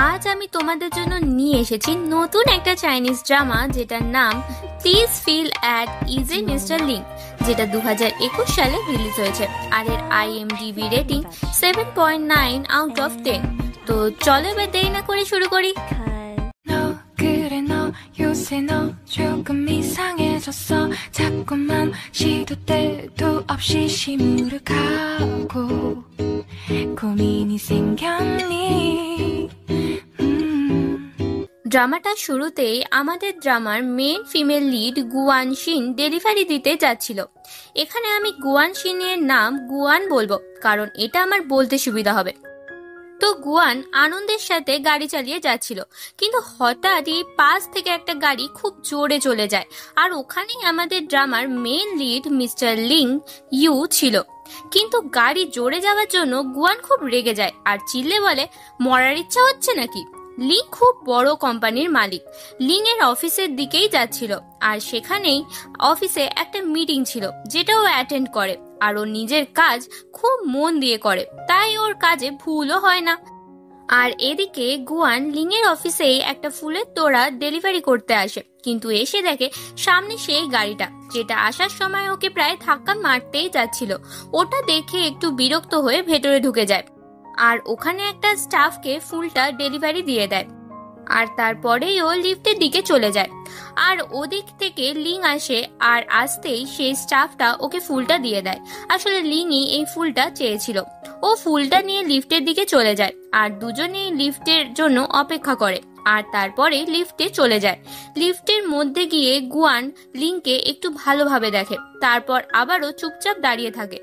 আজ আমি তোমাদের জন্য নিয়ে এসেছি নতুন একটা চাইনিজ ড্রামা যেটার নাম please feel at easy mister Ling, যেটা 2021 সালে রিলিজ হয়েছে আর এর IMDb রেটিং 7.9 আউট অফ 10। তো চলো এবার দেরি না করে শুরু করি। 요새 너 조금 이상해졌어. 자꾸만 시도 때도 없이 시무룩하고 고민이 생겼니? ড্রামাটা শুরুতেই আমাদের ড্রামার মেন ফিমেল লিড গুয়ান শিন ডেলিভারি দিতে যাচ্ছিল। এখানে আমি গুয়ান শিনের নাম গুয়ান বলবো কারণ এটা আমার বলতে সুবিধা হবে। তো গুয়ান আনন্দের সাথে গাড়ি চালিয়ে যাচ্ছিল, কিন্তু হঠাৎই পাশ থেকে একটা গাড়ি খুব জোরে চলে যায় আর ওখানেই আমাদের ড্রামার main lead mister Ling Yu ছিল। কিন্তু গাড়ি জোরে যাওয়ার জন্য গুয়ান খুব রেগে যায় আর চিল্লে বলে, মরার ইচ্ছা হচ্ছে নাকি? লিং খুব বড় কোম্পানির মালিক। লিং এর অফিসের দিকেই যাচ্ছিল আর সেখানেই অফিসে একটা মিটিং ছিল যেটা ও অ্যাটেন্ড করে আর ও নিজের কাজ খুব মন দিয়ে করে, তাই ওর কাজে ভুলও হয় না। আর এদিকে গুয়ান লিং এর অফিসেই একটা ফুলের তোড়া ডেলিভারি করতে আসে, কিন্তু এসে দেখে সামনে সেই গাড়িটা যেটা আসার সময় ওকে প্রায় ধাক্কা মারতেই যাচ্ছিল। ওটা দেখে একটু বিরক্ত হয়ে ভেতরে ঢুকে যায় আর ওখানে একটা স্টাফকে ফুলটা ডেলিভারি দিয়ে দেয় আর তারপরেই ও লিফটের দিকে চলে যায়। আর ওদিক থেকে লিং আসে আর আসতেই সেই স্টাফটা ওকে ফুলটা দিয়ে দেয়। আসলে লিংই এই ফুলটা চেয়েছিল। ও ফুলটা নিয়ে লিফটের দিকে চলে যায় আর দুজনেই লিফটের জন্য অপেক্ষা করে আর তারপরে লিফটে চলে যায়। লিফটের মধ্যে গিয়ে গুয়ান লিংকে একটু ভালোভাবে দেখে, তারপর আবারও চুপচাপ দাঁড়িয়ে থাকে।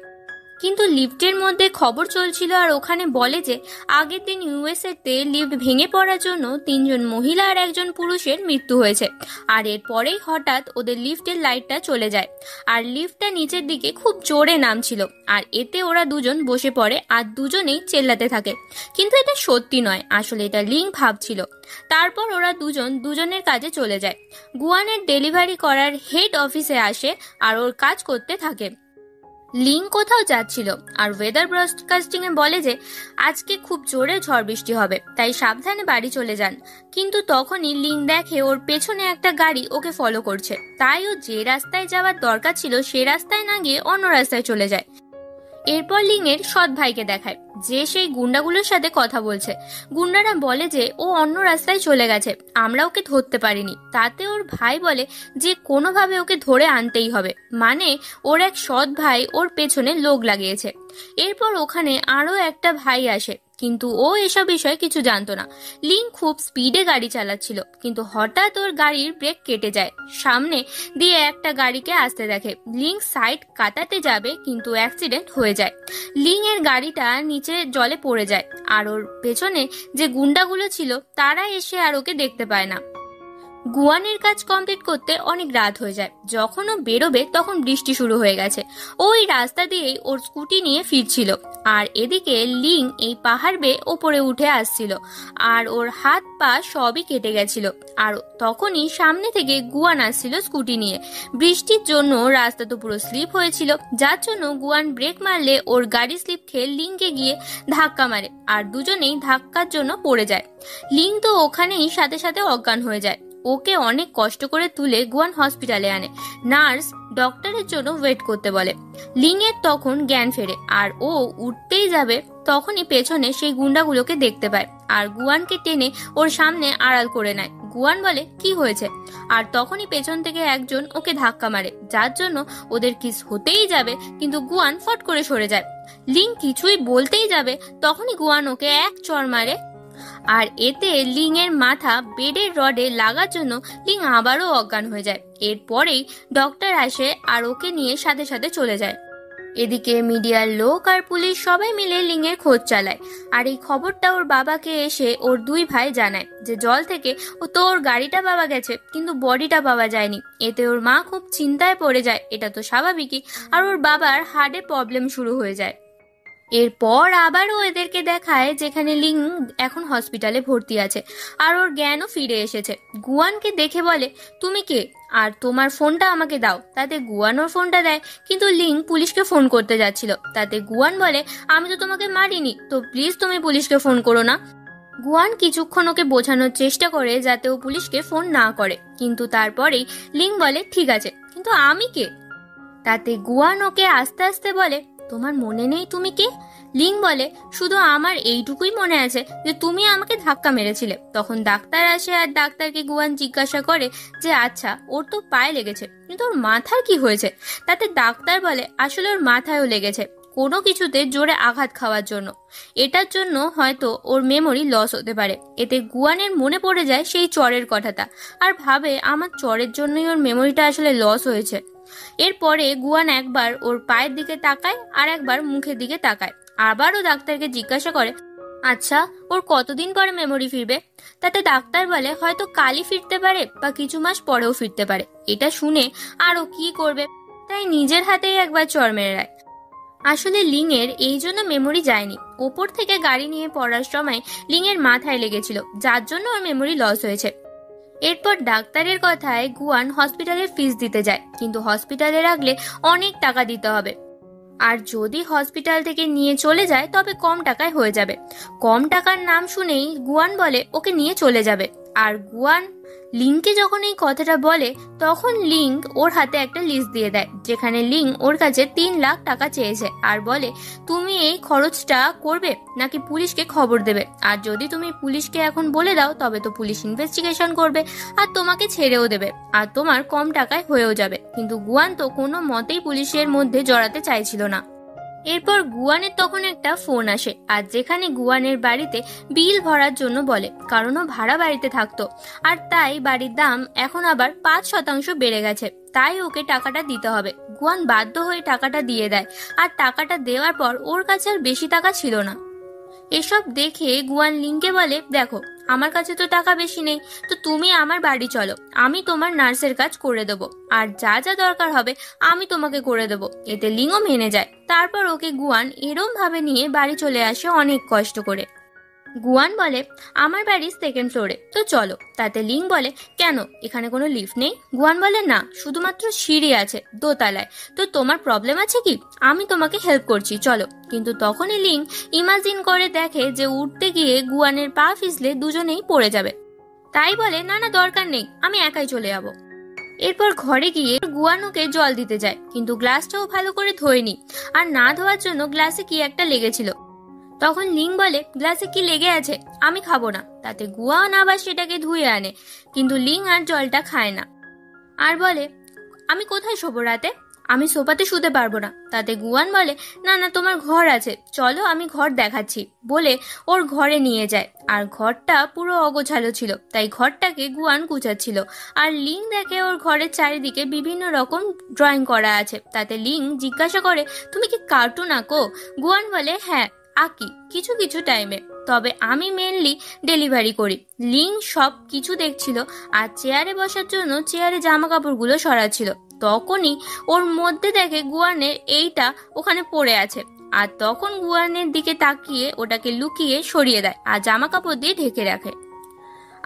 কিন্তু লিফটের মধ্যে খবর চলছিল আর ওখানে বলে যে আগের দিন USA-তে লিফট ভেঙে পড়ার জন্য 3 জন মহিলা আর 1 জন পুরুষের মৃত্যু হয়েছে। আর এরপরেই হঠাৎ ওদের লিফটের লাইটটা চলে যায় আর লিফটটা নিচের দিকে খুব জোরে নামছিল আর এতে ওরা দুজন বসে পড়ে আর দুজনেই চেল্লাতে থাকে। কিন্তু এটা সত্যি নয়, আসলে এটা লিং ভাবছিল। তারপর ওরা দুজনের কাজে চলে যায়। গুয়ানের ডেলিভারি করার হেড অফিসে আসে আর ওর কাজ করতে থাকে। লিং কোথাও যাচ্ছিল আর ওয়েদার ব্রডকাস্টিং এ বলে যে আজকে খুব জোরে ঝড় বৃষ্টি হবে, তাই সাবধানে বাড়ি চলে যান। কিন্তু তখনই লিং দেখে ওর পেছনে একটা গাড়ি ওকে ফলো করছে, তাই ও যে রাস্তায় যাওয়ার দরকার ছিল সে রাস্তায় না গিয়ে অন্য রাস্তায় চলে যায়। এরপর লিং এর সৎ ভাইকে দেখায় যে সেই গুন্ডাগুলোর সাথে কথা বলছে। গুন্ডারা বলে যে ও অন্য রাস্তায় চলে গেছে, আমরা ওকে ধরতে পারিনি। তাতে ওর ভাই বলে যে কোনোভাবে ওকে ধরে আনতেই হবে, মানে ওর এক সৎ ভাই ওর পেছনে লোক লাগিয়েছে। এরপর ওখানে আরো একটা ভাই আসে, কিন্তু ও এসব বিষয়ে কিছু জানতো না। লিং খুব স্পিডে গাড়ি চালাচ্ছিল, কিন্তু হঠাৎ ওর গাড়ির ব্রেক কেটে যায়। সামনে দিয়ে একটা গাড়িকে আসতে দেখে। লিং সাইড কাটাতে যাবে কিন্তু অ্যাক্সিডেন্ট হয়ে যায়। লিং এর গাড়িটা নিচে জলে পড়ে যায় আর ওর পেছনে যে গুন্ডাগুলো ছিল তারা এসে আর ওকে দেখতে পায় না। গুয়ানের কাজ কমপ্লিট করতে অনেক রাত হয়ে যায়। যখন ও বেরোবে তখন বৃষ্টি শুরু হয়ে গেছে। ওই রাস্তা দিয়েই ওর স্কুটি নিয়ে ফিরছিল আর এদিকে লিং এই পাহাড় বেয়ে ওপরে উঠে আসছিল আর ওর হাত পা সবই কেটে গেছিল। আর তখনই সামনে থেকে গুয়ান আসছিল স্কুটি নিয়ে। বৃষ্টির জন্য রাস্তা তো পুরো স্লিপ হয়েছিল, যার জন্য গুয়ান ব্রেক মারলে ওর গাড়ি স্লিপ খেয়ে লিংকে গিয়ে ধাক্কা মারে আর দুজনেই ধাক্কার জন্য পড়ে যায়। লিং তো ওখানেই সাথে সাথে অজ্ঞান হয়ে যায়। ওকে অনেক কষ্ট করে তুলে গুয়ান হসপিটালে আনে। নার্স ডক্টরের জন্য ওয়েট করতে বলে। লিং এর তখন জ্ঞান ফেরে আর ও উঠতেই যাবে, তখনই পেছনে সেই গুন্ডাগুলোকে দেখতে পায় আর গুয়ানকে টেনে ওর সামনে আড়াল করে নেয়। গুয়ান বলে কি হয়েছে, আর তখনই পেছন থেকে একজন ওকে ধাক্কা মারে, যার জন্য ওদের কিস হতেই যাবে, কিন্তু গুয়ান ফট করে সরে যায়। লিং কিছুই বলতেই যাবে, তখনই গুয়ান ওকে এক চড় মারে আর এতে লিং এর মাথা বেডের রডে লাগার জন্য লিং আবারও অজ্ঞান হয়ে যায়। এরপরেই ডক্টর আসে আর ওকে নিয়ে সাথে সাথে চলে যায়। এদিকে মিডিয়ার লোক আর পুলিশ সবাই মিলে লিং এর খোঁজ চালায় আর এই খবরটা ওর বাবাকে এসে ওর 2 ভাই জানায় যে জল থেকে ওর গাড়িটা পাওয়া গেছে কিন্তু বডিটা পাওয়া যায়নি। এতে ওর মা খুব চিন্তায় পড়ে যায়, এটা তো স্বাভাবিকই, আর ওর বাবার হার্টে প্রবলেম শুরু হয়ে যায়। এরপর আবারও এদেরকে দেখায় যেখানে লিং এখন হসপিটালে ভর্তি আছে আর ওর জ্ঞানও ফিরে এসেছে। গুয়ানকে দেখে বলে তুমি কে আর তোমার ফোনটা আমাকে দাও। তাতে গুয়ান ওর ফোনটা দেয়, কিন্তু লিং পুলিশকে ফোন করতে যাচ্ছিল। তাতে গুয়ান বলে আমি তো তোমাকে মারিনি, তো প্লিজ তুমি পুলিশকে ফোন করো না। গুয়ান কিছুক্ষণ ওকে বোঝানোর চেষ্টা করে যাতে ও পুলিশকে ফোন না করে, কিন্তু তারপরেই লিং বলে ঠিক আছে, কিন্তু আমি কে? তাতে গুয়ান ওকে আস্তে আস্তে বলে তোমার মনে নেই তুমি কে? লিং বলে শুধু আমার এইটুকুই মনে আছে যে তুমি আমাকে ধাক্কা মেরেছিলে। তখন ডাক্তার আসে আর ডাক্তারকে গুয়ান জিজ্ঞাসা করে যে আচ্ছা ওর তো পায়ে লেগেছে, কিন্তু ওর মাথার কি হয়েছে? তাতে ডাক্তার বলে আসলে ওর মাথায়ও লেগেছে কোনো কিছুতে জোরে আঘাত খাওয়ার জন্য। এটার জন্য হয়তো ওর মেমোরি লস হতে পারে। এতে গুয়ানের মনে পড়ে যায় সেই চরের কথাটা আর ভাবে আমার চরের জন্যই ওর মেমোরিটা আসলে লস হয়েছে। এরপরে গুয়ান একবার ওর পায়ের দিকে তাকায় আর একবার মুখের দিকে তাকায়, আবারও ডাক্তারকে জিজ্ঞাসা করে আচ্ছা ওর কতদিন পরে মেমোরি ফিরবে? তাতে ডাক্তার বলে হয়তো কালই ফিরতে পারে বা কিছু মাস পরেও ফিরতে পারে। এটা শুনে আরও কি করবে, তাই নিজের হাতেই একবার চর মেরে দেয়। আসলে লিং এর এই জন্য মেমোরি যায়নি, ওপর থেকে গাড়ি নিয়ে পড়ার সময় লিং এর মাথায় লেগেছিল, যার জন্য ওর মেমোরি লস হয়েছে। এরপর ডাক্তারের কথায় গুয়ান হসপিটালের ফিস দিতে যায়, কিন্তু হসপিটালে রাখলে অনেক টাকা দিতে হবে, আর যদি হসপিটাল থেকে নিয়ে চলে যায় তবে কম টাকায় হয়ে যাবে। কম টাকার নাম শুনেই গুয়ান বলে ওকে নিয়ে চলে যাবে। আর গুয়ান লিংকে যখন এই কথাটা বলে তখন লিং ওর হাতে একটা লিস্ট দিয়ে দেয়, যেখানে লিং ওর কাছে 3 লাখ টাকা চেয়েছে আর বলে তুমি এই খরচটা করবে নাকি পুলিশকে খবর দেবে, আর যদি তুমি পুলিশকে এখন বলে দাও তবে তো পুলিশ ইনভেস্টিগেশন করবে আর তোমাকে ছেড়েও দেবে আর তোমার কম টাকায় হয়েও যাবে। কিন্তু গুয়ান তো কোনো মতেই পুলিশের মধ্যে জড়াতে চাইছিল না। এরপর গুয়ানের তখন একটা ফোন আসে আর যেখানে গুয়ানের বাড়িতে বিল ভরার জন্য বলে, কারণ ও ভাড়া বাড়িতে থাকতো আর তাই বাড়ির দাম এখন আবার 5% বেড়ে গেছে, তাই ওকে টাকাটা দিতে হবে। গুয়ান বাধ্য হয়ে টাকাটা দিয়ে দেয় আর টাকাটা দেওয়ার পর ওর কাছে আর বেশি টাকা ছিল না। এসব দেখে গুয়ান লিংকে বলে দেখো আমার কাছে তো টাকা বেশি নেই, তো তুমি আমার বাড়ি চলো, আমি তোমার নার্সের কাজ করে দেবো আর যা যা দরকার হবে আমি তোমাকে করে দেবো। এতে লিংও মেনে যায়। তারপর ওকে গুয়ান এরম ভাবে নিয়ে বাড়ি চলে আসে অনেক কষ্ট করে। গুয়ান বলে আমার বাড়ি 2nd ফ্লোরে, তো চলো। তাতে লিং বলে কেন এখানে কোনো লিফট নেই? গুয়ান বলে না, শুধুমাত্র সিঁড়ি আছে দোতলায়, তো তোমার প্রবলেম আছে কি? আমি তোমাকে হেল্প করছি চলো। কিন্তু তখনই লিং ইমাজিন করে দেখে যে উঠতে গিয়ে গুয়ানের পা ফিসলে দুজনেই পড়ে যাবে, তাই বলে না না দরকার নেই, আমি একাই চলে যাবো। এরপর ঘরে গিয়ে গুয়ান ওকে জল দিতে যায়, কিন্তু গ্লাসটাও ভালো করে ধোয়নি আর না ধোয়ার জন্য গ্লাসে কি একটা লেগেছিল। তখন লিং বলে গ্লাসে কি লেগে আছে, আমি খাবো না। তাতে গুয়ান আবার সেটাকে ধুয়ে আনে, কিন্তু লিং আর জলটা খায় না আর বলে আমি কোথায় শোবো রাতে? আমি সোফাতে শুতে পারবো না। তাতে গুয়ান বলে না না তোমার ঘর আছে, চলো আমি ঘর দেখাচ্ছি, বলে ওর ঘরে নিয়ে যায়। আর ঘরটা পুরো অগোছালো ছিল, তাই ঘরটাকে গুয়ান গুছাচ্ছিল। আর লিং দেখে ওর ঘরের চারিদিকে বিভিন্ন রকম ড্রয়িং করা আছে। তাতে লিং জিজ্ঞাসা করে তুমি কি কার্টুন আঁকো? গুয়ান বলে হ্যাঁ আঁকি কিছু কিছু টাইমে, তবে আমি মেনলি ডেলিভারি করি। লিং সব কিছু দেখছিল আর চেয়ারে বসার জন্য চেয়ারে জামা কাপড়গুলো সরাচ্ছিল। তখনই ওর মধ্যে দেখে গুয়ানের এইটা ওখানে পড়ে আছে, আর তখন গুয়ানের দিকে তাকিয়ে ওটাকে লুকিয়ে সরিয়ে দেয় আর জামা কাপড় দিয়ে ঢেকে রাখে।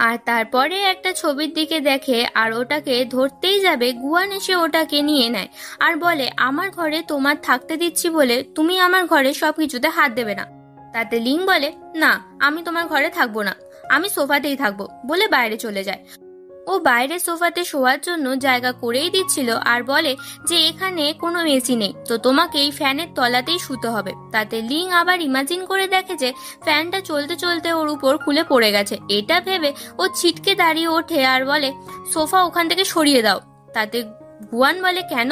আর তারপরে একটা ছবির দিকে দেখে আর ওটাকে ধরতেই যাবে, গুয়ান এসে ওটাকে নিয়ে নেয় আর বলে আমার ঘরে তোমার থাকতে দিচ্ছি বলে তুমি আমার ঘরে সবকিছুতে হাত দেবে না। তাতে লিং বলে না আমি তোমার ঘরে থাকবো না, আমি সোফাতেই থাকবো, বলে বাইরে চলে যায়। ও বাইরে সোফাতে শোয়ার জন্য জায়গা করেই দিচ্ছিল আর বলে যে এখানে কোনো এসি নেই, তো তোমাকে এই ফ্যানের তলাতেই শুতে হবে। তাতে লিং আবার ইমাজিন করে দেখে যে ফ্যানটা চলতে চলতে ওর উপর খুলে পড়ে গেছে। এটা ভেবে ও ছিটকে দাঁড়িয়ে ওঠে আর বলে সোফা ওখান থেকে সরিয়ে দাও। তাতে গুয়ান বলে কেন?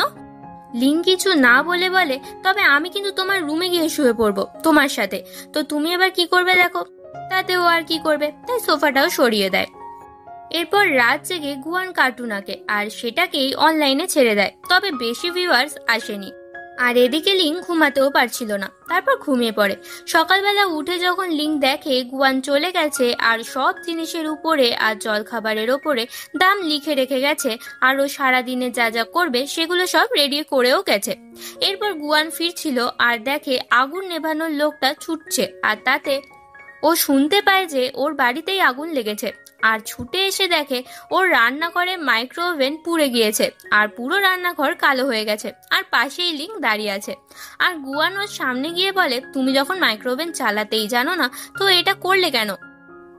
লিং কিছু না বলে বলে তবে আমি কিন্তু তোমার রুমে গিয়ে শুয়ে পড়বো তোমার সাথে, তো তুমি এবার কি করবে দেখো। তাতে ও আর কি করবে, তাই সোফাটাও সরিয়ে দেয়। এরপর রাত জেগে গুয়ান কার্টুন আঁকে আর সেটাকেই অনলাইনে ছেড়ে দেয়, তবে বেশি ভিউয়ার্স আসেনি। আর এদিকে লিং ঘুমাতেও পারছিল না, তারপর ঘুমিয়ে পড়ে। সকালবেলা উঠে যখন লিং দেখে গুয়ান চলে গেছে আর সব জিনিসের উপরে আর জলখাবারের ওপরে দাম লিখে রেখে গেছে, আর ও সারাদিনে যা যা করবে সেগুলো সব রেডি করেও গেছে। এরপর গুয়ান ফিরছিল আর দেখে আগুন নেভানোর লোকটা ছুটছে, আর তাতে ও শুনতে পায় যে ওর বাড়িতেই আগুন লেগেছে। আর ছুটে এসে দেখে ওর রান্নাঘরে মাইক্রো ওভেন পুড়ে গিয়েছে আর পুরো রান্নাঘর কালো হয়ে গেছে, আর পাশেই লিং দাঁড়িয়ে আছে। আর গুয়ান ওর সামনে গিয়ে বলে তুমি যখন মাইক্রো ওভেন চালাতেই জানো না তো এটা করলে কেন?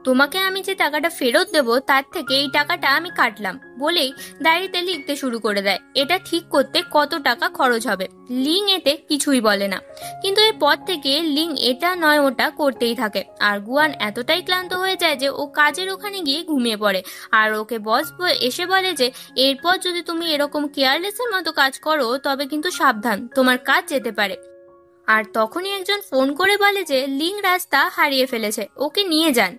তোমাকে আমি যে টাকাটা ফেরত দেব তার থেকে এই টাকাটা আমি কাটলাম বলেই ডায়েরিতে লিখতে শুরু করে দেয়। এটা ঠিক করতে কত টাকা খরচ হবে। লিং এতে কিছুই বলে না, কিন্তু এরপর থেকে লিং এটা নয় ওটা করতেই থাকে। আর গুয়ান এতটাই ক্লান্ত হয়ে যায় যে ও কাজের ওখানে গিয়ে ঘুমিয়ে পড়ে। আর ওকে বস এসে বলে যে এরপর যদি তুমি এরকম কেয়ারলেসের মতো কাজ করো তবে কিন্তু সাবধান, তোমার কাজ যেতে পারে। আর তখনই একজন ফোন করে বলে যে লিং রাস্তা হারিয়ে ফেলেছে, ওকে নিয়ে যান।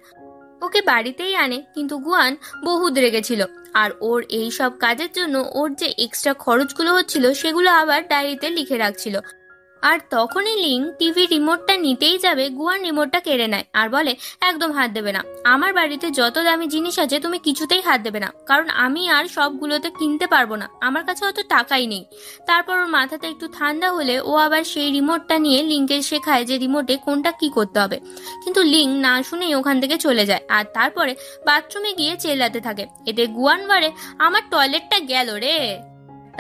ওকে বাড়িতেই আনে, কিন্তু গুয়ান বহুত রেগেছিল। আর ওর এই সব কাজের জন্য ওর যে এক্সট্রা খরচগুলো হচ্ছিল সেগুলো আবার ডায়েরিতে লিখে রাখছিল। আর তখনই লিং টিভি রিমোটটা নিতেই যাবে, গুয়ান রিমোটটা কেড়ে নেয় আর বলে একদম হাত দেবে না, আমার বাড়িতে যত দামি জিনিস আছে তুমি কিছুতেই হাত দেবে না, কারণ আমি আর সবগুলোতে কিনতে পারবো না, আমার কাছে অত টাকাই নেই। তারপর ওর মাথাটা একটু ঠান্ডা হলে ও আবার সেই রিমোটটা নিয়ে লিংকে শেখায় যে রিমোটে কোনটা কি করতে হবে। কিন্তু লিং না শুনেই ওখান থেকে চলে যায় আর তারপরে বাথরুমে গিয়ে চেল্লাতে থাকে। এতে গুয়ান বলে আমার টয়লেটটা গেল রে।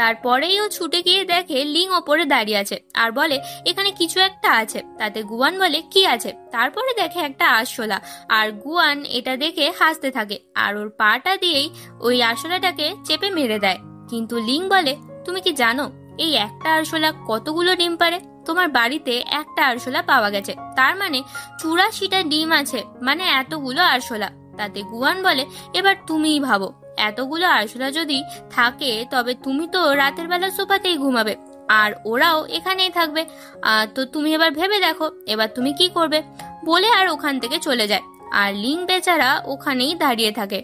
তারপরেই ও ছুটে গিয়ে দেখে লিং ওপরে দাঁড়িয়ে আছে আর বলে এখানে কিছু একটা আছে। তাতে গুয়ান বলে কি আছে? তারপরে দেখে একটা আরশোলা, আর গুয়ান এটা দেখে হাসতে থাকে আর ওর পাটা দিয়েই ওই আরশোলাটাকে চেপে মেরে দেয়। কিন্তু লিং বলে তুমি কি জানো এই একটা আরশোলা কতগুলো ডিম পারে? তোমার বাড়িতে একটা আরশোলা পাওয়া গেছে, তার মানে 84টা ডিম আছে, মানে এতগুলো আরশোলা। তাতে গুয়ান বলে এবার তুমিই ভাবো, এতগুলো আরশোলা যদি থাকে তবে তুমি তো রাতের বেলা সোফাতেই ঘুমাবে আর ওরাও এখানেই থাকবে। তো তুমি এবার ভেবে দেখো এবার তুমি কি করবে, বলে আর ওখান থেকে চলে যায়। আর লিং বেচারা ওখানেই দাঁড়িয়ে থাকে।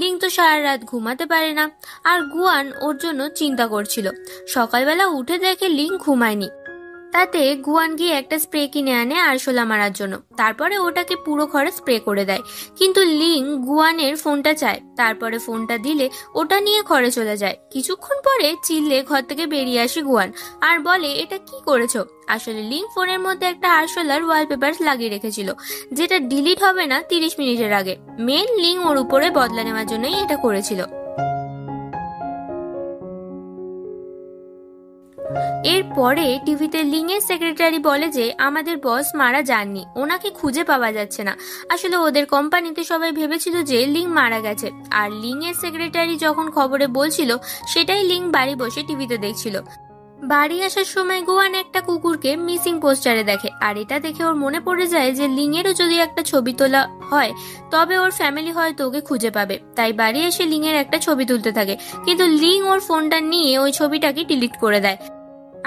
লিং তো সারা রাত ঘুমাতে পারে না আর গুয়ান ওর জন্য চিন্তা করছিল। সকালবেলা উঠে দেখে লিং ঘুমায়নি। তাতে গুয়ান গিয়ে একটা স্প্রে কিনে আনে আরশোলা মারার জন্য, তারপরে ওটাকে পুরো ঘরে স্প্রে করে দেয়। কিন্তু লিং গুয়ানের ফোনটা চায়, তারপরে ফোনটা দিলে ওটা নিয়ে ঘরে চলে যায়। কিছুক্ষণ পরে চিল্লে ঘর থেকে বেরিয়ে আসে গুয়ান আর বলে এটা কি করেছো? আসলে লিং ফোনের মধ্যে একটা আরশোলার ওয়ালপেপার লাগিয়ে রেখেছিল, যেটা ডিলিট হবে না 30 মিনিটের আগে। মেন লিং ওর উপরে বদলা নেওয়ার জন্যই এটা করেছিল। এরপরে টিভিতে লিং এর সেক্রেটারি বলে যে আমাদের বস মারা যাননি, ওনাকে খুঁজে পাওয়া যাচ্ছে না। আসলে ওদের কোম্পানিতে সবাই ভেবেছিল যে লিং মারা গেছে। আর লিং এর সেক্রেটারি যখন খবরে বলছিল সেটাই লিং বাড়ি বসে টিভিতে দেখছিল। বাড়ি আসার সময় গুয়ান একটা কুকুরকে মিসিং পোস্টারে দেখে আর এটা দেখে ওর মনে পড়ে যায় যে লিং এরও যদি একটা ছবি তোলা হয় তবে ওর ফ্যামিলি হয়তো ওকে খুঁজে পাবে। তাই বাড়ি এসে লিং এর একটা ছবি তুলতে থাকে, কিন্তু লিং ওর ফোনটা নিয়ে ওই ছবিটাকে ডিলিট করে দেয়।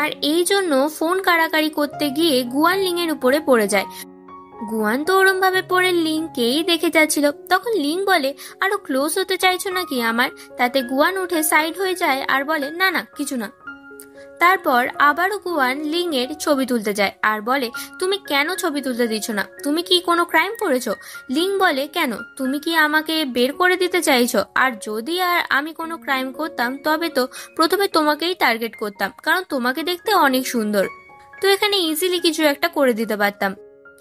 আর এই জন্য ফোন কাড়াকাড়ি করতে গিয়ে গুয়ান লিং এর উপরে পড়ে যায়। গুয়ান তো ওরম ভাবে পড়ে লিংকেই দেখে যাচ্ছিল। তখন লিং বলে আরো ক্লোজ হতে চাইছো নাকি আমার? তাতে গুয়ান উঠে সাইড হয়ে যায় আর বলে না না কিছু না। তারপর আবারও গুয়ান লিং এর ছবি তুলতে যায় আর বলে তুমি কেন ছবি তুলতে দিচ্ছ না? তুমি কি কোনো ক্রাইম করেছো? লিং বলে কেন, তুমি কি আমাকে বের করে দিতে চাইছো? আর যদি আর আমি কোনো ক্রাইম করতাম তবে তো প্রথমে তোমাকেই টার্গেট করতাম, কারণ তোমাকে দেখতে অনেক সুন্দর, তো এখানে ইজিলি কিছু একটা করে দিতে পারতাম।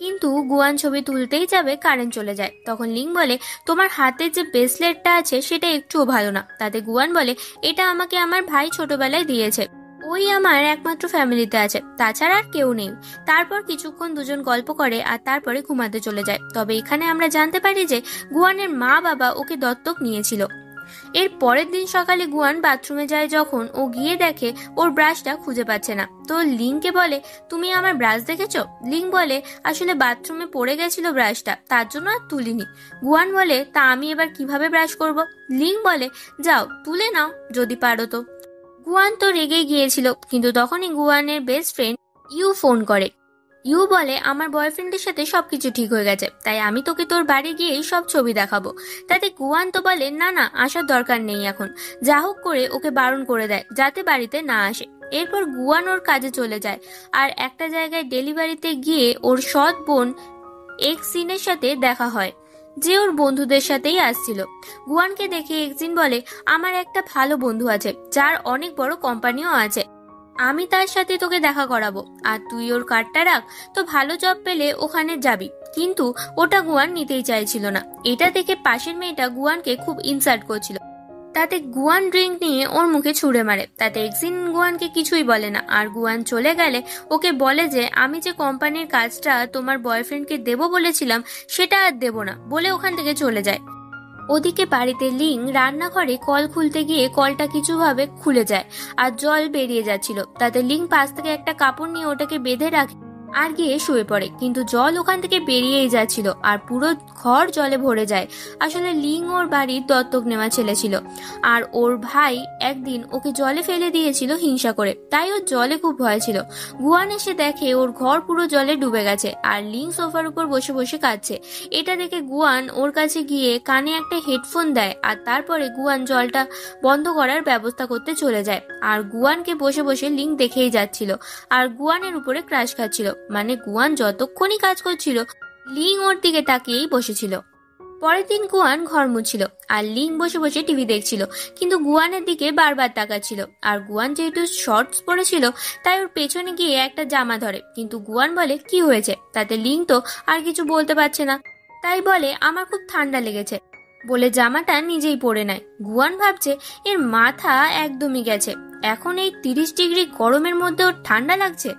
কিন্তু গুয়ান ছবি তুলতেই যাবে, কারেন্ট চলে যায়। তখন লিং বলে তোমার হাতে যে ব্রেসলেটটা আছে সেটা একটুও ভালো না। তাতে গুয়ান বলে এটা আমাকে আমার ভাই ছোটবেলায় দিয়েছে, ওই আমার একমাত্র ফ্যামিলিতে আছে, তাছাড়া আর কেউ নেই। তারপর কিছুক্ষণ দুজন গল্প করে আর তারপরে ঘুমাতে চলে যায়। তবে এখানে আমরা জানতে পারি যে গুয়ানের মা বাবা ওকে দত্তক নিয়েছিল। এর পরের দিন সকালে গুয়ান বাথরুমে যায়, যখন ও গিয়ে দেখে ওর ব্রাশটা খুঁজে পাচ্ছে না। তো লিংকে বলে তুমি আমার ব্রাশ দেখেছো? লিং বলে আসলে বাথরুমে পড়ে গেছিল ব্রাশটা, তার জন্য আর তুলিনি। গুয়ান বলে তা আমি এবার কিভাবে ব্রাশ করব? লিং বলে যাও তুলে নাও যদি পারো তো। গুয়ান তো রেগে গিয়েছিল, কিন্তু তখনই গুয়ানের বেস্ট ফ্রেন্ড ইউ ফোন করে। ইউ বলে আমার বয়ফ্রেন্ডের সাথে সবকিছু ঠিক হয়ে গেছে, তাই আমি তোকে তোর বাড়ি গিয়েই সব ছবি দেখাবো। তাতে গুয়ান তো বলে না না আসার দরকার নেই এখন, যা হোক করে ওকে বারণ করে দেয় যাতে বাড়িতে না আসে। এরপর গুয়ান ওর কাজে চলে যায় আর একটা জায়গায় ডেলিভারিতে গিয়ে ওর সৎ বোন এক্সিনের সাথে দেখা হয়, যে ওর বন্ধুদের সাথেই আসছিল। গুয়ানকে দেখে এক্সিন বলে আমার একটা ভালো বন্ধু আছে যার অনেক বড় কোম্পানিও আছে, আমি তার সাথে তোকে দেখা করাবো, আর তুই ওর কার্ডটা রাখ, তো ভালো জব পেলে ওখানে যাবি। কিন্তু ওটা গুয়ান নিতেই চাইছিল না। এটা দেখে পাশের মেয়েটা গুয়ানকে খুব ইনসাল্ট করছিল। তাতে গুয়ান ড্রিঙ্ক নিয়ে ওর মুখে ছুঁড়ে মারে। তাতে এক্সিন গুয়ানকে কিছুই বলে না, আর গুয়ান চলে গেলে ওকে বলে যে আমি যে কোম্পানির কাজটা তোমার বয়ফ্রেন্ডকে দেবো বলেছিলাম সেটা আর দেবো না বলে ওখান থেকে চলে যায়। ওদিকে বাড়িতে লিং রান্নাঘরে কল খুলতে গিয়ে কলটা কিছুভাবে খুলে যায় আর জল বেরিয়ে যাচ্ছিল। তাতে লিং পাশ থেকে একটা কাপড় নিয়ে ওটাকে বেঁধে রাখে আর গিয়ে শুয়ে পড়ে, কিন্তু জল ওখান থেকে বেরিয়েই যাচ্ছিল আর পুরো ঘর জলে ভরে যায়। আসলে লিং ওর বাড়ির দত্তক নেওয়া ছেলে ছিল, আর ওর ভাই একদিন ওকে জলে ফেলে দিয়েছিল হিংসা করে, তাই ওর জলে খুব ভয় ছিল। গুয়ান এসে দেখে ওর ঘর পুরো জলে ডুবে গেছে আর লিং সোফার উপর বসে বসে কাঁদছে। এটা দেখে গুয়ান ওর কাছে গিয়ে কানে একটা হেডফোন দেয় আর তারপরে গুয়ান জলটা বন্ধ করার ব্যবস্থা করতে চলে যায়। আর গুয়ানকে বসে বসে লিং দেখেই যাচ্ছিল আর গুয়ানের উপরে ক্রাশ খাচ্ছিল। মানে গুয়ান যতক্ষণই কাজ করছিল লিং ওর দিকে তাকিয়েই বসেছিল। পরের দিন গুয়ান ঘর মুছছিল আর লিং বসে বসে টিভি দেখছিল, কিন্তু গুয়ানের দিকে বারবার তাকাচ্ছিল। আর গুয়ান যেহেতু শর্টস পরেছিল তাই ওর পেছনে গিয়ে একটা জামা ধরে, কিন্তু গুয়ান বলে কি হয়েছে। তাতে লিং তো আর কিছু বলতে পারছে না, তাই বলে আমার খুব ঠান্ডা লেগেছে বলে জামাটা নিজেই পরে নেয়। গুয়ান ভাবছে এর মাথা একদমই গেছে, এখন এই 30 ডিগ্রি গরমের মধ্যে ওর ঠান্ডা লাগছে।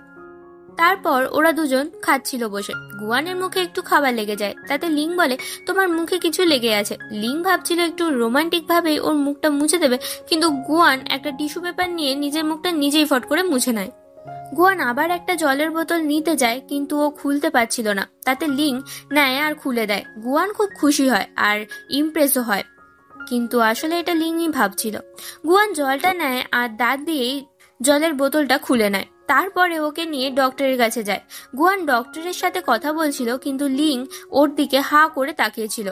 তারপর ওরা দুজন খাচ্ছিল বসে, গুয়ানের মুখে একটু খাবার লেগে যায়। তাতে লিং বলে তোমার মুখে কিছু লেগে আছে। লিং ভাবছিল একটু রোমান্টিক ভাবে ওর মুখটা মুছে দেবে, কিন্তু গুয়ান একটা টিস্যু পেপার নিয়ে নিজের মুখটা নিজেই ফট করে মুছে নেয়। গুয়ান আবার একটা জলের বোতল নিতে যায়, কিন্তু ও খুলতে পারছিল না। তাতে লিং নেয় আর খুলে দেয়। গুয়ান খুব খুশি হয় আর ইমপ্রেসও হয়, কিন্তু আসলে এটা লিংই ভাবছিল। গুয়ান জলটা নেয় আর দাঁত দিয়েই জলের বোতলটা খুলে নেয়। তারপরে ওকে নিয়ে ডক্টরের কাছে যায়। গুয়ান ডক্টরের সাথে কথা বলছিল, কিন্তু লিং ওর দিকে হা করে তাকিয়েছিল।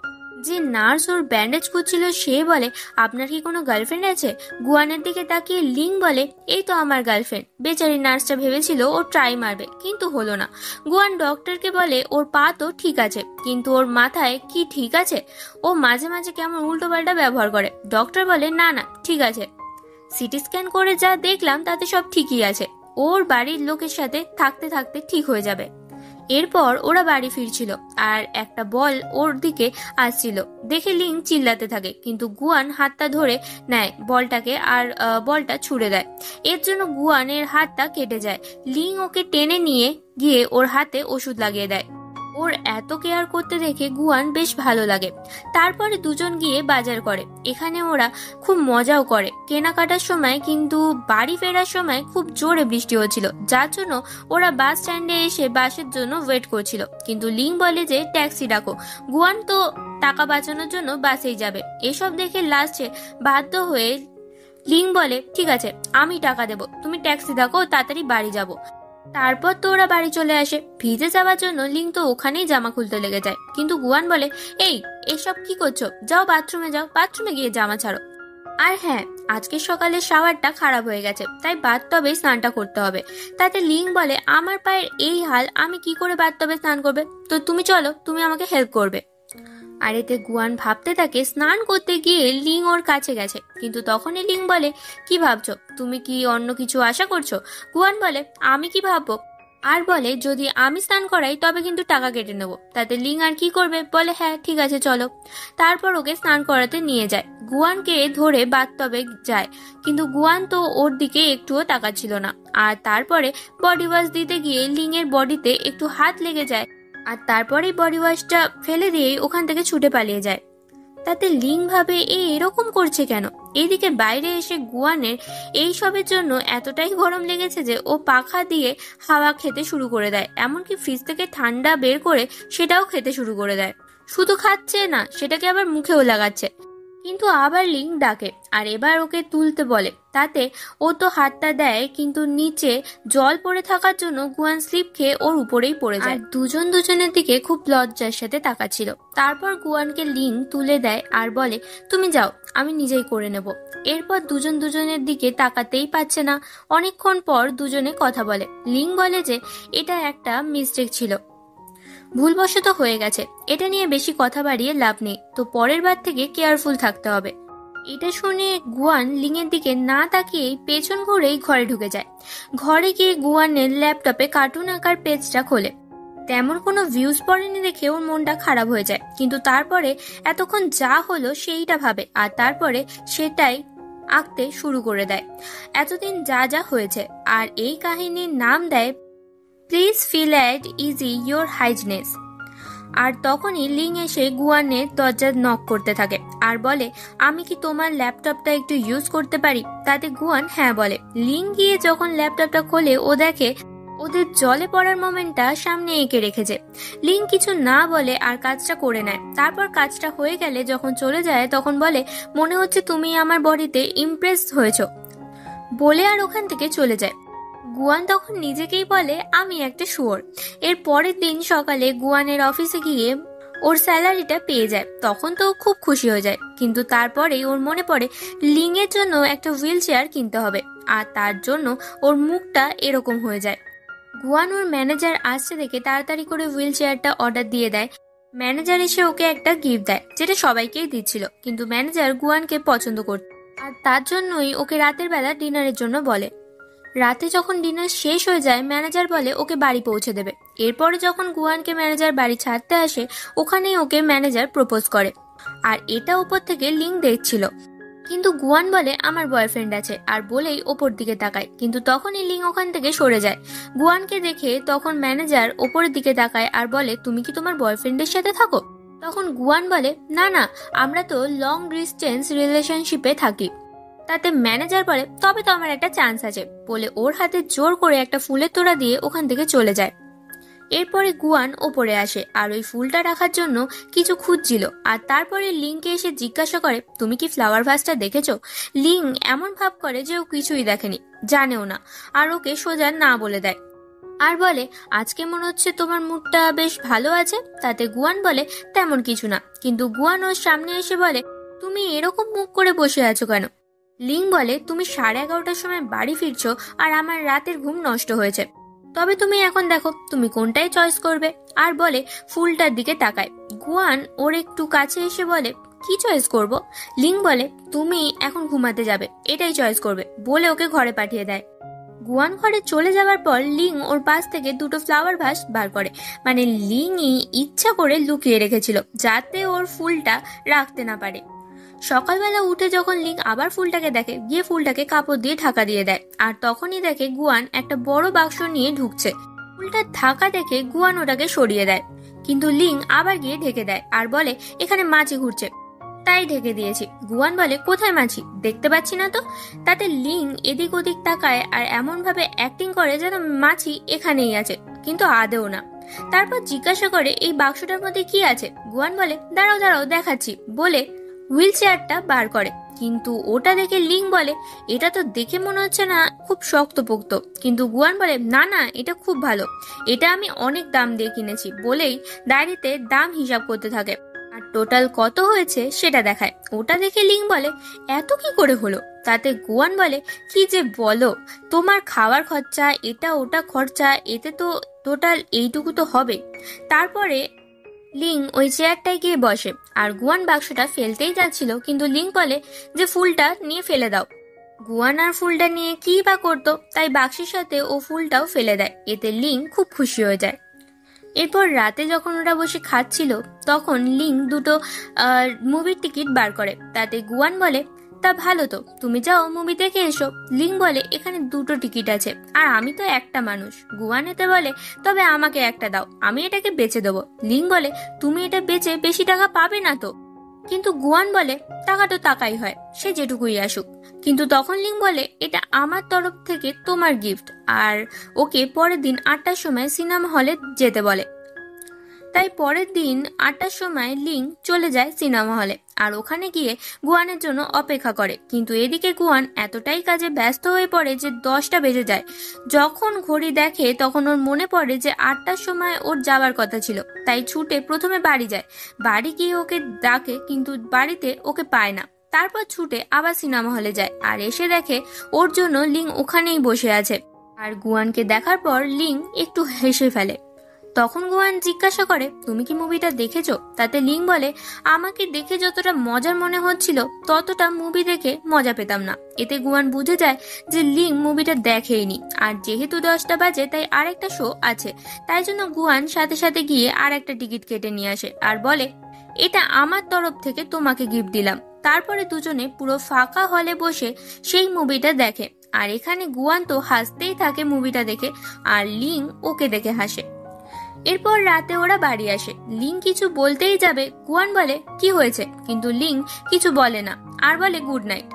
যে নার্স ওর ব্যান্ডেজ করছিল সে বলে আপনার কি কোনো গার্লফ্রেন্ড আছে? গুয়ানের দিকে তাকিয়ে লিং বলে এই তো আমার গার্লফ্রেন্ড। বেচারি নার্সটা ভেবেছিল ও ট্রাই মারবে, কিন্তু হলো না। গুয়ান ডক্টরকে বলে ওর পা তো ঠিক আছে, কিন্তু ওর মাথায় কি ঠিক আছে? ও মাঝে মাঝে কেমন উল্টো পাল্টা ব্যবহার করে। ডক্টর বলে না না ঠিক আছে, সিটি স্ক্যান করে যা দেখলাম তাতে সব ঠিকই আছে, ওর বাড়ির লোকের সাথে থাকতে থাকতে ঠিক হয়ে যাবে। এরপর ওরা বাড়ি ফিরছিল আর একটা বল ওর দিকে আসছিল দেখে লিং চিল্লাতে থাকে, কিন্তু গুয়ান হাতটা ধরে নেয় বলটাকে আর বলটা ছুড়ে দেয়। এর জন্য গুয়ানের হাতটা কেটে যায়। লিং ওকে টেনে নিয়ে গিয়ে ওর হাতে ওষুধ লাগিয়ে দেয়। ওর এত কেয়ার করতে দেখে গুয়ান বেশ ভালো লাগে। তারপরে দুজন গিয়ে বাজার করে। এখানে ওরা খুব মজাও করে কেনাকাটার সময়, কিন্তু বাড়ি ফেরার সময় খুব জোরে বৃষ্টি হচ্ছিল, যার জন্য ওরা বাস স্ট্যান্ডে এসে বাসের জন্য ওয়েট করছিল। কিন্তু লিং বলে যে ট্যাক্সি ডাকো, গুয়ান তো টাকা বাঁচানোর জন্য বাসেই যাবে। এসব দেখে লাস্টে বাধ্য হয়ে লিং বলে ঠিক আছে আমি টাকা দেবো, তুমি ট্যাক্সি ডাকো, তাড়াতাড়ি বাড়ি যাবো। তারপর তো ওরা বাড়ি চলে আসে। ভিজে যাওয়ার জন্য লিং তো ওখানেই জামা খুলতে লেগে যায়, কিন্তু গুয়ান বলে এই এসব কি করছো, যাও বাথরুমে যাও, বাথরুমে গিয়ে জামা ছাড়ো। আর হ্যাঁ, আজকে সকালে শাওয়ারটা খারাপ হয়ে গেছে, তাই বাথটবে স্নানটা করতে হবে। তাতে লিং বলে আমার পায়ের এই হাল, আমি কি করে বাথটবে স্নান করবে, তো তুমি চলো, তুমি আমাকে হেল্প করবে। আর এতে গুয়ান ভাবতে থাকে স্নান করতে গিয়ে লিং ওর কাছে গেছে, কিন্তু তখনই লিং বলে কি ভাবছো, তুমি কি অন্য কিছু আশা করছো? গুয়ান বলে আমি কি ভাববো, আর বলে যদি আমি স্নান করাই তবে কিন্তু টাকা কেটে নেবো। তাতে লিং আর কি করবে, বলে হ্যাঁ ঠিক আছে চলো। তারপর ওকে স্নান করাতে নিয়ে যায়। গুয়ানকে ধরে বাথটবে যায়, কিন্তু গুয়ান তো ওর দিকে একটুও তাকাচ্ছিল না। আর তারপরে বডি ওয়াশ দিতে গিয়ে লিং এর বডিতে একটু হাত লেগে যায়, আর তারপরেই বডি ওয়াশটা ফেলে দিয়ে ওখান থেকে ছুটে পালিয়ে যায়। তাতে লিং ভাবে এরকম করছে কেন। এইদিকে বাইরে এসে গুয়ানের এই সবের জন্য এতটাই গরম লেগেছে যে ও পাখা দিয়ে হাওয়া খেতে শুরু করে দেয়, এমনকি ফ্রিজ থেকে ঠান্ডা বের করে সেটাও খেতে শুরু করে দেয়। শুধু খাচ্ছে না, সেটাকে আবার মুখেও লাগাচ্ছে। কিন্তু আবার লিং ডাকে আর এবার ওকে তুলতে বলে। তাতে ও তো হাতটা দেয়, কিন্তু নিচে জল পড়ে থাকার জন্য গুয়ান স্লিপ খেয়ে ওর উপরেই পড়ে যায়। দুজন দুজনের দিকে খুব লজ্জার সাথে তাকাচ্ছিল। তারপর গুয়ানকে লিং তুলে দেয় আর বলে তুমি যাও, আমি নিজেই করে নেব। এরপর দুজন দুজনের দিকে তাকাতেই পাচ্ছে না। অনেকক্ষণ পর দুজনে কথা বলে। লিং বলে যে এটা একটা মিস্টেক ছিল, ভুলবশত হয়ে গেছে, এটা নিয়ে বেশি কথা বাড়িয়ে লাভ নেই, তো পরের বার থেকে কেয়ারফুল থাকতে হবে। এটা শুনে গুয়ান লিং এর দিকে না তাকিয়ে পেছন ঘুরেই ঘরে ঢুকে যায়। ঘরে গিয়ে গুয়ানের ল্যাপটপে কার্টুন আঁকার পেজটা খোলে। তেমন কোনো ভিউজ পড়েনি দেখে ওর মনটা খারাপ হয়ে যায়, কিন্তু তারপরে এতক্ষণ যা হলো সেইটা ভাবে আর তারপরে সেটাই আঁকতে শুরু করে দেয় এতদিন যা যা হয়েছে। আর এই কাহিনীর নাম দেয় please feel at ease your highness. আর তখনই লিং এসে গুয়ানের দরজা নক করতে থাকে আর বলে আমি কি তোমার ল্যাপটপটা একটু ইউজ করতে পারি? তাতে গুয়ান হ্যাঁ বলে। লিং গিয়ে যখন ল্যাপটপটা খোলে ও দেখে ওদের জলে পড়ার মোমেন্টটা সামনে এঁকে রেখেছে। লিং কিছু না বলে আর কাজটা করে নেয়। তারপর কাজটা হয়ে গেলে যখন চলে যায় তখন বলে মনে হচ্ছে তুমি আমার বডিতে ইমপ্রেস হয়েছো বলে আর ওখান থেকে চলে যায়। গুয়ান তখন নিজেকেই বলে আমি একটা শুয়োর। এর পরের দিন সকালে গুয়ানের অফিসে গিয়ে ওর স্যালারিটা পেয়ে যায়। তখন তো ও খুব খুশি হয়ে যায়, কিন্তু তারপরেই ওর মনে পড়ে লিং এর জন্য একটা হুইল চেয়ার কিনতে হবে আর তার জন্য ওর মুখটা এরকম হয়ে যায়। গুয়ান ওর ম্যানেজার আসছে দেখে তাড়াতাড়ি করে হুইল চেয়ারটা অর্ডার দিয়ে দেয়। ম্যানেজার এসে ওকে একটা গিফট দেয় যেটা সবাইকেই দিচ্ছিল, কিন্তু ম্যানেজার গুয়ানকে পছন্দ করত আর তার জন্যই ওকে রাতের বেলা ডিনারের জন্য বলে। রাতে যখন ডিনার শেষ হয়ে যায় ম্যানেজার বলে ওকে বাড়ি পৌঁছে দেবে। এরপরে যখন গুয়ানকে ম্যানেজার বাড়ি ছাড়তে আসে ওখানেই ওকে ম্যানেজার প্রপোজ করে আর এটা উপর থেকে লিং দেখছিল। কিন্তু গুয়ান বলে আমার বয়ফ্রেন্ড আছে আর বলেই ওপর দিকে তাকায়, কিন্তু তখনই লিং ওখান থেকে সরে যায়। গুয়ানকে দেখে তখন ম্যানেজার ওপরের দিকে তাকায় আর বলে তুমি কি তোমার বয়ফ্রেন্ডের সাথে থাকো? তখন গুয়ান বলে না না, আমরা তো লং ডিস্টেন্স রিলেশনশিপে থাকি। তাতে ম্যানেজার বলে তবে তো আমার একটা চান্স আছে বলে ওর হাতে জোর করে একটা ফুলের তোড়া দিয়ে ওখান থেকে চলে যায়। এরপরে গুয়ান ওপরে আসে আর ওই ফুলটা রাখার জন্য কিছু খুঁজছিল আর তারপরে লিংকে এসে জিজ্ঞাসা করে তুমি কি ফ্লাওয়ার ভাসটা দেখেছো? লিং এমন ভাব করে যে ও কিছুই দেখেনি, জানেও না, আর ওকে সোজা না বলে দেয় আর বলে আজকে মনে হচ্ছে তোমার মুডটা বেশ ভালো আছে। তাতে গুয়ান বলে তেমন কিছু না, কিন্তু গুয়ান ওর সামনে এসে বলে তুমি এরকম মুখ করে বসে আছো কেন? লিং বলে তুমি 11:30টার সময় বাড়ি ফিরছো আর আমার রাতের ঘুম নষ্ট হয়েছে, তবে তুমি এখন দেখো তুমি কোনটাই চয়েস করবে। আর বলে ফুলটার দিকে তাকায়। গুয়ান ওর একটু কাছে এসে বলে কি চয়েস করব? লিং বলে তুমি এখন ঘুমাতে যাবে, এটাই চয়েস করবে বলে ওকে ঘরে পাঠিয়ে দেয়। গুয়ান ঘরে চলে যাওয়ার পর লিং ওর পাশ থেকে দুটো ফ্লাওয়ার ভাস বার করে, মানে লিংই ইচ্ছা করে লুকিয়ে রেখেছিল যাতে ওর ফুলটা রাখতে না পারে। সকালবেলা উঠে যখন লিং আবার ফুলটাকে দেখে গিয়ে ফুলটাকে কাপড় দিয়ে ঢাকা দিয়ে দেয় আর তখনই দেখে গুয়ান একটা বড় বাক্স নিয়ে ঢুকছে। ফুলটার ঢাকা দেখে গুয়ান ওটাকে সরিয়ে দেয়, কিন্তু লিং আবার গিয়ে ঢেকে দেয় আর বলে এখানে মাছি ঘুরছে তাই ঢেকে দিয়েছি। গুয়ান বলে কোথায় মাছি, দেখতে পাচ্ছি না তো। তাতে লিং এদিক ওদিক তাকায় আর এমন ভাবে অ্যাক্টিং করে যেন মাছি এখানেই আছে, কিন্তু আদেও না। তারপর জিজ্ঞাসা করে এই বাক্সটার মধ্যে কি আছে? গুয়ান বলে দাঁড়াও দাঁড়াও দেখাচ্ছি বলে হুইল চেয়ারটা বার করে, কিন্তু ওটা দেখে লিং বলে এটা তো দেখে মনে হচ্ছে না খুব শক্তপোক্ত, কিন্তু গুয়ান বলে না না এটা খুব ভালো, এটা আমি অনেক দাম দিয়ে কিনেছি বলেই ডায়েরিতে দাম হিসাব করতে থাকে আর টোটাল কত হয়েছে সেটা দেখায়। ওটা দেখে লিং বলে এত কি করে হলো? তাতে গুয়ান বলে কি যে বলো, তোমার খাওয়ার খরচা এটা ওটা খরচা, এতে তো টোটাল এইটুকু তো হবে। তারপরে লিং ওই চেয়ারটায় গিয়ে বসে আর গুয়ান বাক্সটা ফেলতেই যাচ্ছিল, কিন্তু লিং বলে যে ফুলটা নিয়ে ফেলে দাও। গুয়ান আর ফুলটা নিয়ে কি বা করতো, তাই বাক্সের সাথে ও ফুলটাও ফেলে দেয়। এতে লিং খুব খুশি হয়ে যায়। এরপর রাতে যখন ওরা বসে খাচ্ছিল তখন লিং দুটো মুভির টিকিট বার করে। তাতে গুয়ান বলে তা ভালো তো, তুমি যাও মুভি দেখে এসো। লিং বলে এখানে দুটো টিকিট আছে আর আমি তো একটা মানুষ। গুয়ান এতে বলে তবে আমাকে একটা দাও, আমি এটাকে বেচে দেবো। লিং বলে তুমি এটা বেচে বেশি টাকা পাবে না তো। কিন্তু গুয়ান বলে টাকা তো টাকাই হয়, সে যেটুকুই আসুক। কিন্তু তখন লিং বলে এটা আমার তরফ থেকে তোমার গিফট, আর ওকে পরের দিন 8টার সময় সিনেমা হলে যেতে বলে। তাই পরের দিন 8টার সময় লিং চলে যায় সিনেমা হলে আর ওখানে গিয়ে গুয়ানের জন্য অপেক্ষা করে, কিন্তু এদিকে গুয়ান এতটাই কাজে ব্যস্ত হয়ে পড়ে যে 10টা বেজে যায়। যখন ঘড়ি দেখে তখন ওর মনে পড়ে যে 8টার সময় ওর যাবার কথা ছিল, তাই ছুটে প্রথমে বাড়ি যায়। বাড়ি গিয়ে ওকে ডাকে কিন্তু বাড়িতে ওকে পায় না। তারপর ছুটে আবার সিনেমা হলে যায় আর এসে দেখে ওর জন্য লিং ওখানেই বসে আছে। আর গুয়ানকে দেখার পর লিং একটু হেসে ফেলে। তখন গুয়ান জিজ্ঞাসা করে, তুমি কি মুভিটা দেখেছো? তাতে লিং বলে, আমাকে দেখে যতটা মজার মনে হচ্ছিল ততটা মুভি দেখে মজা পেতাম না। এতে গুয়ান বুঝে যায় যে লিং মুভিটা দেখেইনি, আর যেহেতু 10টা বাজে তাই আরেকটা শো আছে, তাই জন্য গুয়ান সাথে সাথে গিয়ে আর একটা টিকিট কেটে নিয়ে আসে আর বলে, এটা আমার তরফ থেকে তোমাকে গিফট দিলাম। তারপরে দুজনে পুরো ফাঁকা হলে বসে সেই মুভিটা দেখে, আর এখানে গুয়ান তো হাসতেই থাকে মুভিটা দেখে, আর লিং ওকে দেখে হাসে। এরপর রাতে ওরা বাড়ি আসে। লিং কিছু বলতেই যাবে, গুয়ান বলে, কি হয়েছে? কিন্তু লিং কিছু বলে না আর বলে গুড নাইট।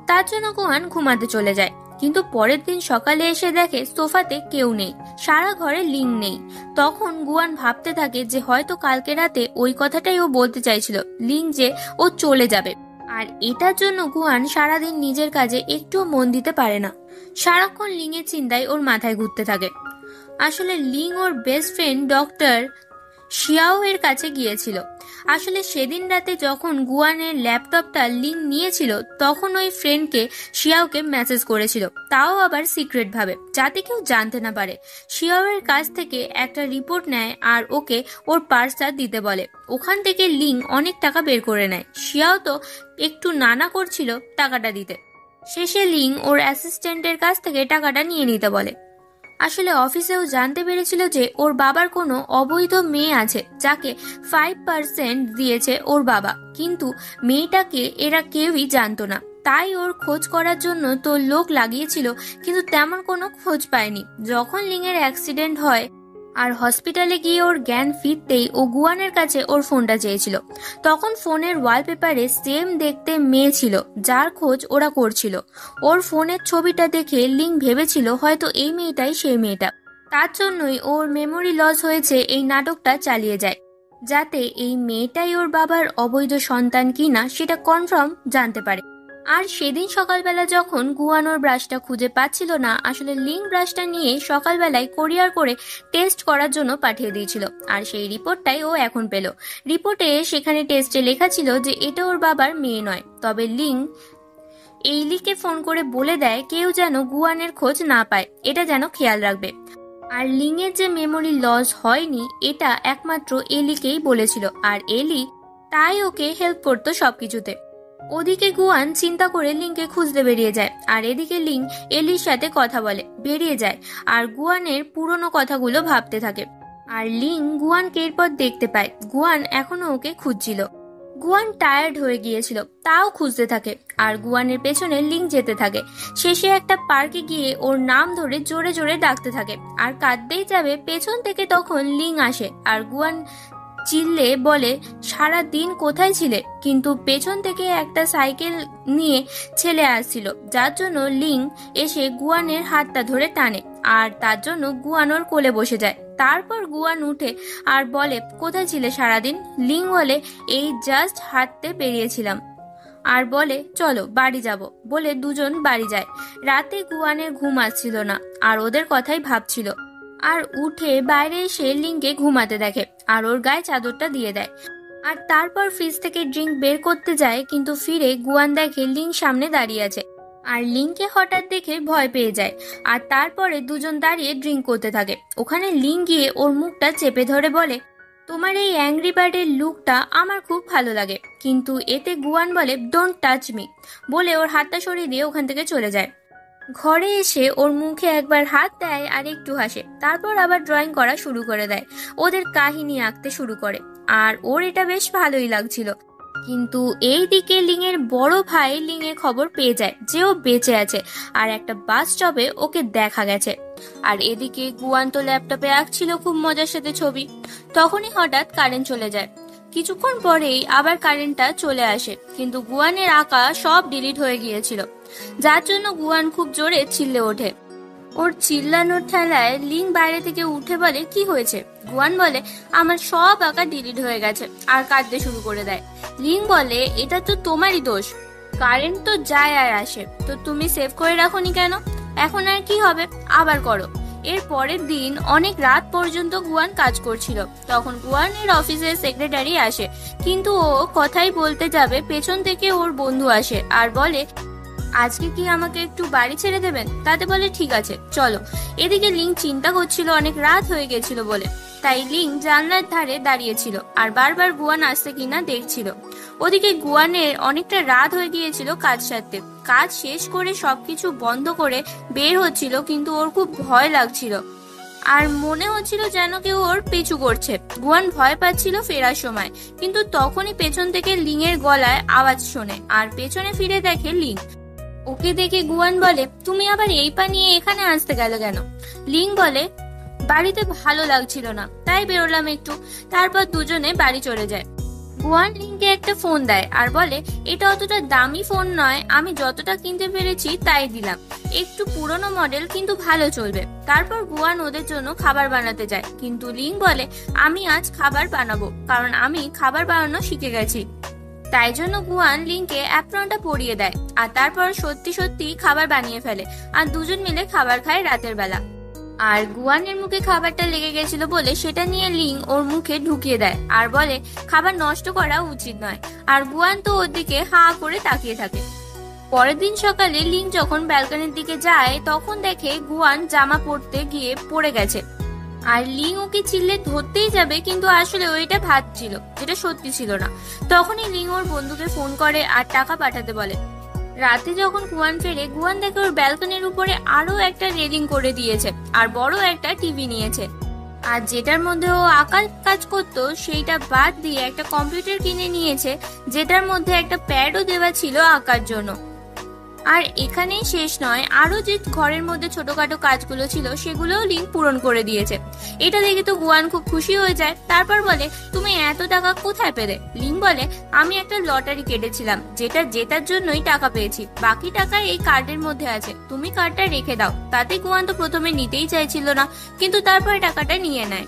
তার জন্য গুয়ান ঘুমাতে চলে যায়। কিন্তু পরের দিন সকালে এসে দেখে সোফাতে কেউ নেই, সারা ঘরে লিং নেই। তখন গুয়ান ভাবতে থাকে যে হয়তো কালকে রাতে ওই কথাটাই ও বলতে চাইছিল, লিং যে ও চলে যাবে। আর এটার জন্য গুয়ান সারাদিন নিজের কাজে একটুও মন দিতে পারে না। সারাক্ষণ লিং এর চিন্তায় ওর মাথায় ঘুরতে থাকে। আসলে লিং ওর বেস্ট ফ্রেন্ড ডক্টর শিয়াও এর কাছে গিয়েছিল। আসলে সেদিন রাতে যখন গুয়ানের ল্যাপটপটা লিং নিয়েছিল তখন ওই ফ্রেন্ডকে শিয়াওকে মেসেজ করেছিল, তাও আবার সিক্রেট ভাবে, যাতে কেউ জানতে না পারে। শিয়াও এর কাছ থেকে একটা রিপোর্ট নেয় আর ওকে ওর পার্সটা দিতে বলে। ওখান থেকে লিং অনেক টাকা বের করে নেয়। শিয়াও তো একটু নানা করছিল টাকাটা দিতে। শেষে লিং ওর অ্যাসিস্ট্যান্টের কাছ থেকে টাকাটা নিয়ে নিতে বলে। আসলে অফিসেও জানতে পেরেছিল যে ওর বাবার কোনো অবৈধ মেয়ে আছে যাকে 5% দিয়েছে ওর বাবা, কিন্তু মেয়েটাকে এরা কেউই জানতো না। তাই ওর খোঁজ করার জন্য তো লোক লাগিয়েছিল, কিন্তু তেমন কোনো খোঁজ পায়নি। যখন লিং এর অ্যাক্সিডেন্ট হয় আর হসপিটালে গিয়ে ওর জ্ঞান ফিরতেই ও গুয়ানের কাছে ওর ফোনটা চেয়েছিল। তখন ফোনের ওয়ালপেপারে সেম দেখতে মেয়ে ছিল যার খোঁজ ওরা করছিল। ওর ফোনের ছবিটা দেখে লিং ভেবেছিল হয়তো এই মেয়েটাই সেই মেয়েটা। তার জন্যই ওর মেমোরি লস হয়েছে এই নাটকটা চালিয়ে যায়, যাতে এই মেয়েটাই ওর বাবার অবৈধ সন্তান কিনা সেটা কনফার্ম জানতে পারে। আর সেদিন সকালবেলা যখন গুয়ান ওর ব্রাশটা খুঁজে পাচ্ছিল না, আসলে লিং ব্রাশটা নিয়ে সকালবেলায় কোরিয়ার করে টেস্ট করার জন্য পাঠিয়ে দিয়েছিল, আর সেই রিপোর্টটাই ও এখন পেল। রিপোর্টে সেখানে টেস্টে লেখা ছিল যে এটা ওর বাবার মেয়ে নয়। তবে লিং এইলিকে ফোন করে বলে দেয় কেউ যেন গুয়ানের খোঁজ না পায়, এটা যেন খেয়াল রাখবে। আর লিং এর যে মেমোরি লস হয়নি এটা একমাত্র এলিকেই বলেছিল, আর এলি তাই ওকে হেল্প করতো সবকিছুতে। ওদিকে গুয়ান চিন্তা করে লিংকে খুঁজতে বেরিয়ে যায়, আর এদিকে লিং এলির সাথে কথা বলে বেরিয়ে যায় আর গুয়ানের পুরনো কথাগুলো ভাবতে থাকে। আর লিং গুয়ানকে এরপর দেখতে পায় গুয়ান এখনো ওকে খুঁজছিল। গুয়ান টায়ার্ড হয়ে গিয়েছিল, তাও খুঁজতে থাকে, আর গুয়ানের পেছনে লিং যেতে থাকে। শেষে একটা পার্কে গিয়ে ওর নাম ধরে জোরে জোরে ডাকতে থাকে আর কাঁদতেই যাবে, পেছন থেকে তখন লিং আসে আর গুয়ান চিল্লে বলে, সারা দিন কোথায় ছিলে? কিন্তু পেছন থেকে একটা সাইকেল নিয়ে ছেলে আসছিল, যার জন্য লিং এসে গুয়ানের হাতটা ধরে টানে, আর তার জন্য গুয়ান ওর কোলে বসে যায়। তারপর গুয়ান উঠে আর বলে, কোথায় ছিলে সারাদিন? লিং বলে, এই জাস্ট হাঁটতে বেরিয়েছিলাম, আর বলে চলো বাড়ি যাব। বলে দুজন বাড়ি যায়। রাতে গুয়ানের ঘুম আসছিল না আর ওদের কথাই ভাবছিল, আর উঠে বাইরে এসে লিংকে ঘুমাতে দেখে আর ওর গায়ে চাদরটা দিয়ে দেয়। আর তারপর ফ্রিজ থেকে ড্রিঙ্ক বের করতে যায়, কিন্তু ফিরে গুয়ান দেখে লিং সামনে দাঁড়িয়ে আছে, আর লিংকে হঠাৎ দেখে ভয় পেয়ে যায়। আর তারপরে দুজন দাঁড়িয়ে ড্রিঙ্ক করতে থাকে। ওখানে লিং গিয়ে ওর মুখটা চেপে ধরে বলে, তোমার এই অ্যাংরি বার্ডের লুকটা আমার খুব ভালো লাগে। কিন্তু এতে গুয়ান বলে, ডোন্ট টাচ মি, বলে ওর হাতটা সরিয়ে দিয়ে ওখান থেকে চলে যায়। ঘরে এসে ওর মুখে একবার হাত দেয় আর একটু হাসে, তারপর আবার ড্রয়িং করা শুরু করে দেয়, ওদের কাহিনী আঁকতে শুরু করে। আর ওর এটা বেশ ভালোই লাগছিল। কিন্তু এই দিকে লিং এর বড় ভাই লিং এর খবর পেয়ে যায় যে ও বেঁচে আছে আর একটা বাস স্টপে ওকে দেখা গেছে। আর এদিকে গুয়ান তো ল্যাপটপে আঁকছিল খুব মজার সাথে ছবি। তখনই হঠাৎ কারেন্ট চলে যায়। কিছুক্ষণ পরেই আবার কারেন্টটা চলে আসে, কিন্তু গুয়ানের আঁকা সব ডিলিট হয়ে গিয়েছিল, যার জন্য গুয়ান খুব জোরে চিল্লে ওঠে। ওর চিল্লানোর ঠেলায় লিং বাইরে থেকে উঠে বলে, কি হয়েছে? গুয়ান বলে, আমার সব আঁকা ডিলিট হয়ে গেছে, আর কাঁদতে শুরু করে দেয়। লিং বলে, এটা তো তোমারই দোষ, কারেন্ট তো যায় আর আসে, তো তুমি সেভ করে রাখোনি কেন? এখন আর কি হবে, আবার করো। এর পরের দিন অনেক রাত পর্যন্ত গুয়ান কাজ করছিল। তখন গুয়ানের অফিসের সেক্রেটারি আসে, কিন্তু ও কথাই বলতে যাবে পেছন থেকে ওর বন্ধু আসে আর বলে, আজকে কি আমাকে একটু বাড়ি ছেড়ে দেবেন? তাতে বলে ঠিক আছে চলো। এদিকে লিং চিন্তা করছিল অনেক রাত হয়ে গেছিল বলে, তাই লিং জানলার ধারে দাঁড়িয়েছিল আর বারবার গুয়ান আসছে কিনা দেখছিল। ওদিকে গুয়ানের অনেকটা রাত হয়ে গিয়েছিল কাজ সারতে। কাজ শেষ করে সবকিছু বন্ধ করে বের হচ্ছিল, কিন্তু ওর খুব ভয় লাগছিল আর মনে হচ্ছিল যেন কেউ ওর পিছু করছে। গুয়ান ভয় পাচ্ছিল ফেরার সময়, কিন্তু তখনই পেছন থেকে লিং এর গলায় আওয়াজ শোনে আর পেছনে ফিরে দেখে লিং। ওকে দেখে গুয়ান বলে, তুমি আবার এই পা নিয়ে এখানে আসতে গেলে কেন? লিং বলে, বাড়িতে ভালো লাগছিল না তাই বেরোলাম একটু। তারপর দুজনে বাড়ি চলে যায়। গুয়ান লিংকে একটা ফোন দেয় আর বলে, এটা অতটা দামি ফোন নয়, আমি যতটা কিনতে পেরেছি তাই দিলাম, একটু পুরনো মডেল কিন্তু ভালো চলবে। তারপর গুয়ান ওদের জন্য খাবার বানাতে যায়, কিন্তু লিং বলে, আমি আজ খাবার বানাবো, কারণ আমি খাবার বানানো শিখে গেছি। তাই জন্য গুয়ান লিংকে অ্যাপ্রনটা পরিয়ে দেয় আর তারপর সত্যি সত্যি খাবার বানিয়ে ফেলে আর দুজন মিলে খাবার খায় রাতের বেলা। আর গুয়ানের মুখে খাবারটা লেগে গেছিল বলে সেটা নিয়ে লিং ওর মুখে ঢুকিয়ে দেয় আর বলে, খাবার নষ্ট করা উচিত নয়। আর গুয়ান তো ওর দিকে হা করে তাকিয়ে থাকে। পরের দিন সকালে লিং যখন ব্যালকনির দিকে যায় তখন দেখে গুয়ান জামা পরতে গিয়ে পড়ে গেছে। আর লিং ওকে চিল্লে ধরতেই যাবে, কিন্তু আসলে ওইটা ভাত ছিল, যেটা সত্যি ছিল না। তখনই লিং ওর বন্ধুকে ফোন করে আর টাকা পাঠাতে বলে। রাতে যখন গুয়ান ফেরে, গুয়ান দেখে ওর ব্যালকনির উপরে আরো একটা রেলিং করে দিয়েছে আর বড় একটা টিভি নিয়েছে। আর যেটার মধ্যে ও আঁকার কাজ করতো সেইটা বাদ দিয়ে একটা কম্পিউটার কিনে নিয়েছে, যেটার মধ্যে একটা প্যাডও দেওয়া ছিল আঁকার জন্য। আর এখানেই শেষ নয়, আরো যে ঘরের মধ্যে ছোটখাটো কাজগুলো ছিল সেগুলোও লিং পূরণ করে দিয়েছে। এটা দেখে তো গুয়ান খুব খুশি হয়ে যায়। তারপর বলে, তুমি এত টাকা কোথায় পেলে? লিং বলে, আমি একটা লটারি কেটেছিলাম, যেটা জেতার জন্যই টাকা পেয়েছি, বাকি টাকা এই কার্ডের মধ্যে আছে, তুমি কার্ডটা রেখে দাও। তাতে গুয়ান তো প্রথমে নিতেই চাইছিল না, কিন্তু তারপরে টাকাটা নিয়ে নেয়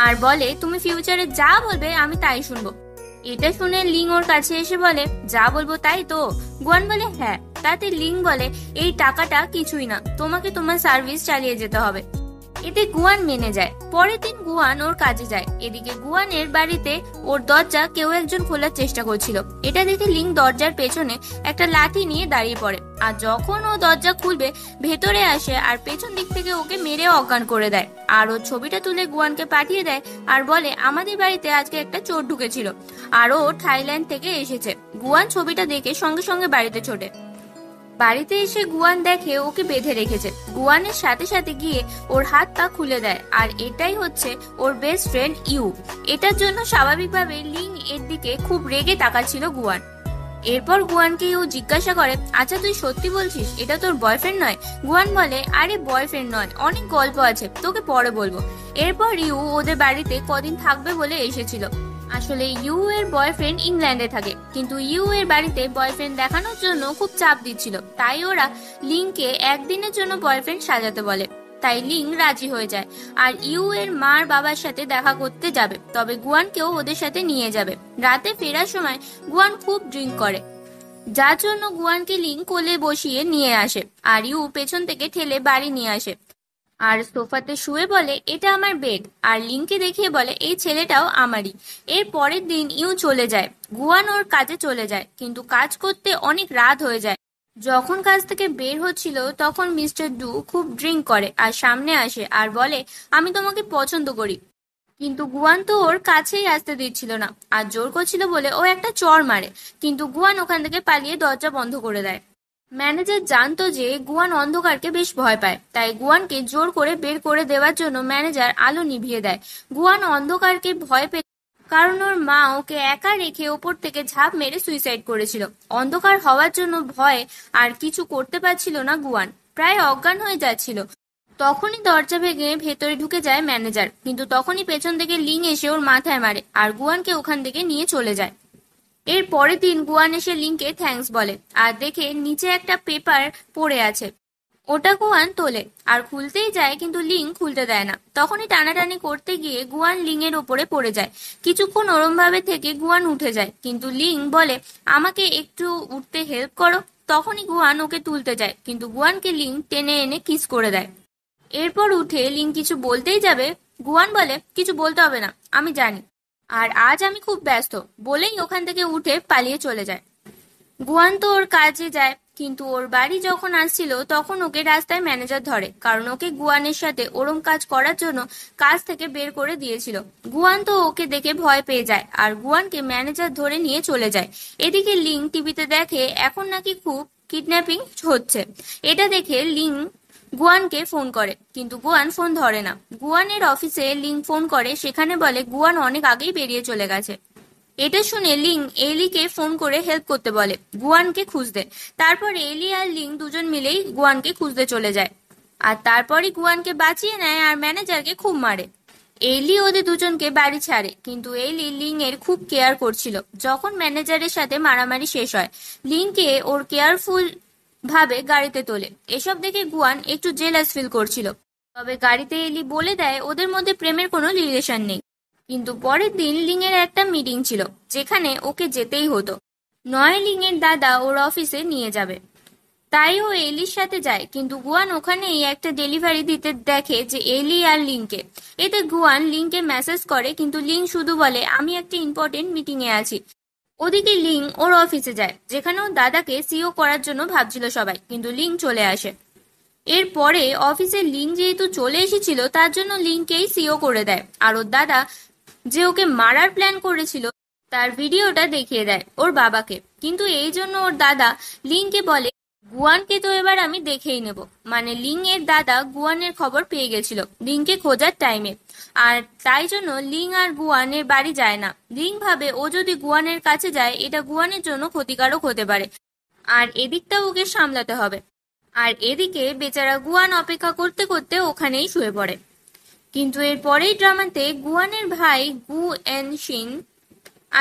আর বলে, তুমি ফিউচারে যা বলবে আমি তাই শুনবো। এটা শুনে লিং ওর কাছে এসে বলে, যা বলবো তাই তো? গুয়ান বলে, হ্যাঁ। তাতে লিং বলে, এই টাকাটা কিছুই না, তোমাকে তোমার সার্ভিস চালিয়ে যেতে হবে। এতে গুয়ান মেনে যায়। পরের দিন গুয়ান ওর কাজে যায়। এদিকে গুয়ানের বাড়িতে ওর দরজা কেউ একজন খোলার চেষ্টা করছিল। এটা দেখে লিং দরজার পেছনে একটা লাঠি নিয়ে দাঁড়িয়ে পড়ে আর যখন ও দরজা খুলবে ভেতরে আসে আর পেছন দিক থেকে ওকে মেরে অজ্ঞান করে দেয়। আর ও ছবিটা তুলে গুয়ানকে পাঠিয়ে দেয় আর বলে, আমাদের বাড়িতে আজকে একটা চোর ঢুকেছিল আর ও থাইল্যান্ড থেকে এসেছে। গুয়ান ছবিটা দেখে সঙ্গে সঙ্গে বাড়িতে ছোটে। বাড়িতে এসে গুয়ান দেখে ওকে বেঁধে রেখেছে। গুয়ানের সাথে সাথে গিয়ে ওর হাত পা খুলে দেয় আর এটাই হচ্ছে ওর বেস্ট ফ্রেন্ড ইউ। এটার জন্য স্বাভাবিকভাবে লিং এর দিকে খুব রেগে তাকাচ্ছিল গুয়ান। এরপর গুয়ানকে ইউ জিজ্ঞাসা করে, আচ্ছা তুই সত্যি বলছিস এটা তোর বয়ফ্রেন্ড নয়? গুয়ান বলে, আরে বয়ফ্রেন্ড নয়, অনেক গল্প আছে, তোকে পরে বলবো। এরপর ইউ ওদের বাড়িতে কদিন থাকবে বলে এসেছিল। আসলে ইউ এর বয়ফ্রেন্ড ইংল্যান্ডে থাকে, কিন্তু ইউ এর বাড়িতে বয়ফ্রেন্ড দেখানোর জন্য খুব চাপ দিচ্ছিল, তাই ওরা লিংকে একদিনের জন্য বয়ফ্রেন্ড সাজাতে বলে। তাই লিং রাজি হয়ে যায় আর ইউ এর মার বাবার সাথে দেখা করতে যাবে, তবে গুয়ানকেও ওদের সাথে নিয়ে যাবে। রাতে ফেরার সময় গুয়ান খুব ড্রিঙ্ক করে, যার জন্য গুয়ানকে লিং কোলে বসিয়ে নিয়ে আসে আর ইউ পেছন থেকে ঠেলে বাড়ি নিয়ে আসে আর সোফাতে শুয়ে বলে, এটা আমার বেড। আর লিংকে দেখিয়ে বলে, এই ছেলেটাও আমারই। এর পরের দিন ইউ চলে যায়। গুয়ান ওর কাজে চলে যায়, কিন্তু কাজ করতে অনেক রাত হয়ে যায়। যখন কাজ থেকে বের হচ্ছিল তখন মিস্টার ডু খুব ড্রিঙ্ক করে আর সামনে আসে আর বলে, আমি তোমাকে পছন্দ করি। কিন্তু গুয়ান তো ওর কাছেই আসতে দিচ্ছিল না আর জোর করছিল বলে ও একটা চড় মারে, কিন্তু গুয়ান ওখান থেকে পালিয়ে দরজা বন্ধ করে দেয়। ম্যানেজার জানতো যে গুয়ান অন্ধকারকে বেশ ভয় পায়, তাই গুয়ানকে জোর করে বের করে দেওয়ার জন্য ম্যানেজার আলো নিভিয়ে দেয়। গুয়ান অন্ধকারকে ভয় পেয়ে, কারণ ওর মা ওকে একা রেখে ওপর থেকে ঝাঁপ মেরে সুইসাইড করেছিল। অন্ধকার হওয়ার জন্য ভয়ে আর কিছু করতে পারছিল না গুয়ান, প্রায় অজ্ঞান হয়ে যাচ্ছিল। তখনই দরজা ভেঙে ভেতরে ঢুকে যায় ম্যানেজার, কিন্তু তখনই পেছন থেকে লিং এসে ওর মাথায় মারে আর গুয়ানকে ওখান থেকে নিয়ে চলে যায়। এর পরের দিন গুয়ান এসে লিংকে থ্যাঙ্কস বলে আর দেখে নিচে একটা পেপার পড়ে আছে। ওটা গুয়ান তোলে আর খুলতেই যায়, কিন্তু লিং খুলতে দেয় না। তখনই টানাটানি করতে গিয়ে গুয়ান লিং এর ওপরে পড়ে যায়। কিছুক্ষণ ওরম ভাবে থেকে গুয়ান উঠে যায়, কিন্তু লিং বলে, আমাকে একটু উঠতে হেল্প করো। তখনই গুয়ান ওকে তুলতে যায়, কিন্তু গুয়ানকে লিং টেনে এনে কিস করে দেয়। এরপর উঠে লিং কিছু বলতেই যাবে, গুয়ান বলে, কিছু বলতে হবে না, আমি জানি, আর আজ আমি খুব ব্যস্ত, বলেই ওখান থেকে উঠে পালিয়ে চলে যায়। গুয়ান তো ওর কাজে যায়, কিন্তু ওর বাড়ি যখন আসছিল তখন ওকে রাস্তায় ম্যানেজার ধরে, কারণ ওকে গুয়ানের সাথে ওরম কাজ করার জন্য কাজ থেকে বের করে দিয়েছিল। গুয়ান তো ওকে দেখে ভয় পেয়ে যায় আর গুয়ানকে ম্যানেজার ধরে নিয়ে চলে যায়। এদিকে লিং টিভিতে দেখে এখন নাকি খুব কিডন্যাপিং হচ্ছে। এটা দেখে লিং গুয়ানকে ফোন করে, কিন্তু গুয়ান ফোন ধরে না। গুয়ানের অফিসে লিং ফোন করে, সেখানে বলে গুয়ান অনেক আগেই বেরিয়ে চলে গেছে। এটা শুনে লিং এলিকে ফোন করে হেল্প করতে বলে গুয়ানকে খুঁজতে। তারপর এলি আর লিং দুজন মিলেই গুয়ানকে খুঁজতে চলে যায়, আর তারপরই গুয়ানকে বাঁচিয়ে নেয় আর ম্যানেজারকে খুব মারে। এলি ওদের দুজনকে বাড়ি ছাড়ে, কিন্তু এলি লিং এর খুব কেয়ার করছিল। যখন ম্যানেজারের সাথে মারামারি শেষ হয়, লিংকে ওর কেয়ারফুল ভাবে গাড়িতে তোলে। এসব দেখে গুয়ান একটু জেলাস ফিল করছিল। তবে গাড়িতে এলি বলে দেয় ওদের মধ্যে প্রেমের কোনো রিলেশন নেই। কিন্তু পরের দিন লিং এর একটা মিটিং ছিল, যেখানে ওকে যেতেই হতো, নয় লিং এর দাদা ওর অফিসে নিয়ে যাবে। তাই ও এলির সাথে যায়, কিন্তু গুয়ান ওখানেই একটা ডেলিভারি দিতে দেখে যে এলি আর লিংকে। এতে গুয়ান লিংকে মেসেজ করে, কিন্তু লিং শুধু বলে আমি একটা ইম্পর্টেন্ট মিটিং এ আছি। ওদিকে লিং ওর অফিসে যায়, যেখানে ওর দাদাকে সিও করার জন্য ভাবছিল সবাই, কিন্তু লিং চলে আসে। এরপরে অফিসে লিং যেহেতু চলে এসেছিল, তার জন্য লিংকেই সিও করে দেয়। আর ওর দাদা যে ওকে মারার প্ল্যান করেছিল তার ভিডিওটা দেখিয়ে দেয় ওর বাবাকে। কিন্তু এই জন্য ওর দাদা লিংকে বলে গুয়ানকে তো এবার আমি দেখেই নেব। মানে লিং এর দাদা গুয়ানের খবর পেয়ে গেছিল লিংকে খোঁজার টাইমে, আর তাই জন্য লিং আর গুয়ানের বাড়ি যায় না। লিং ভাবে ও যদি গুয়ানের কাছে যায় এটা গুয়ানের জন্য ক্ষতিকারক হতে পারে, আর এদিকটা ওকে সামলাতে হবে। আর এদিকে বেচারা গুয়ান অপেক্ষা করতে করতে ওখানেই শুয়ে পড়ে। কিন্তু এর পরেই ড্রামাতে গুয়ানের ভাই গু এন শিন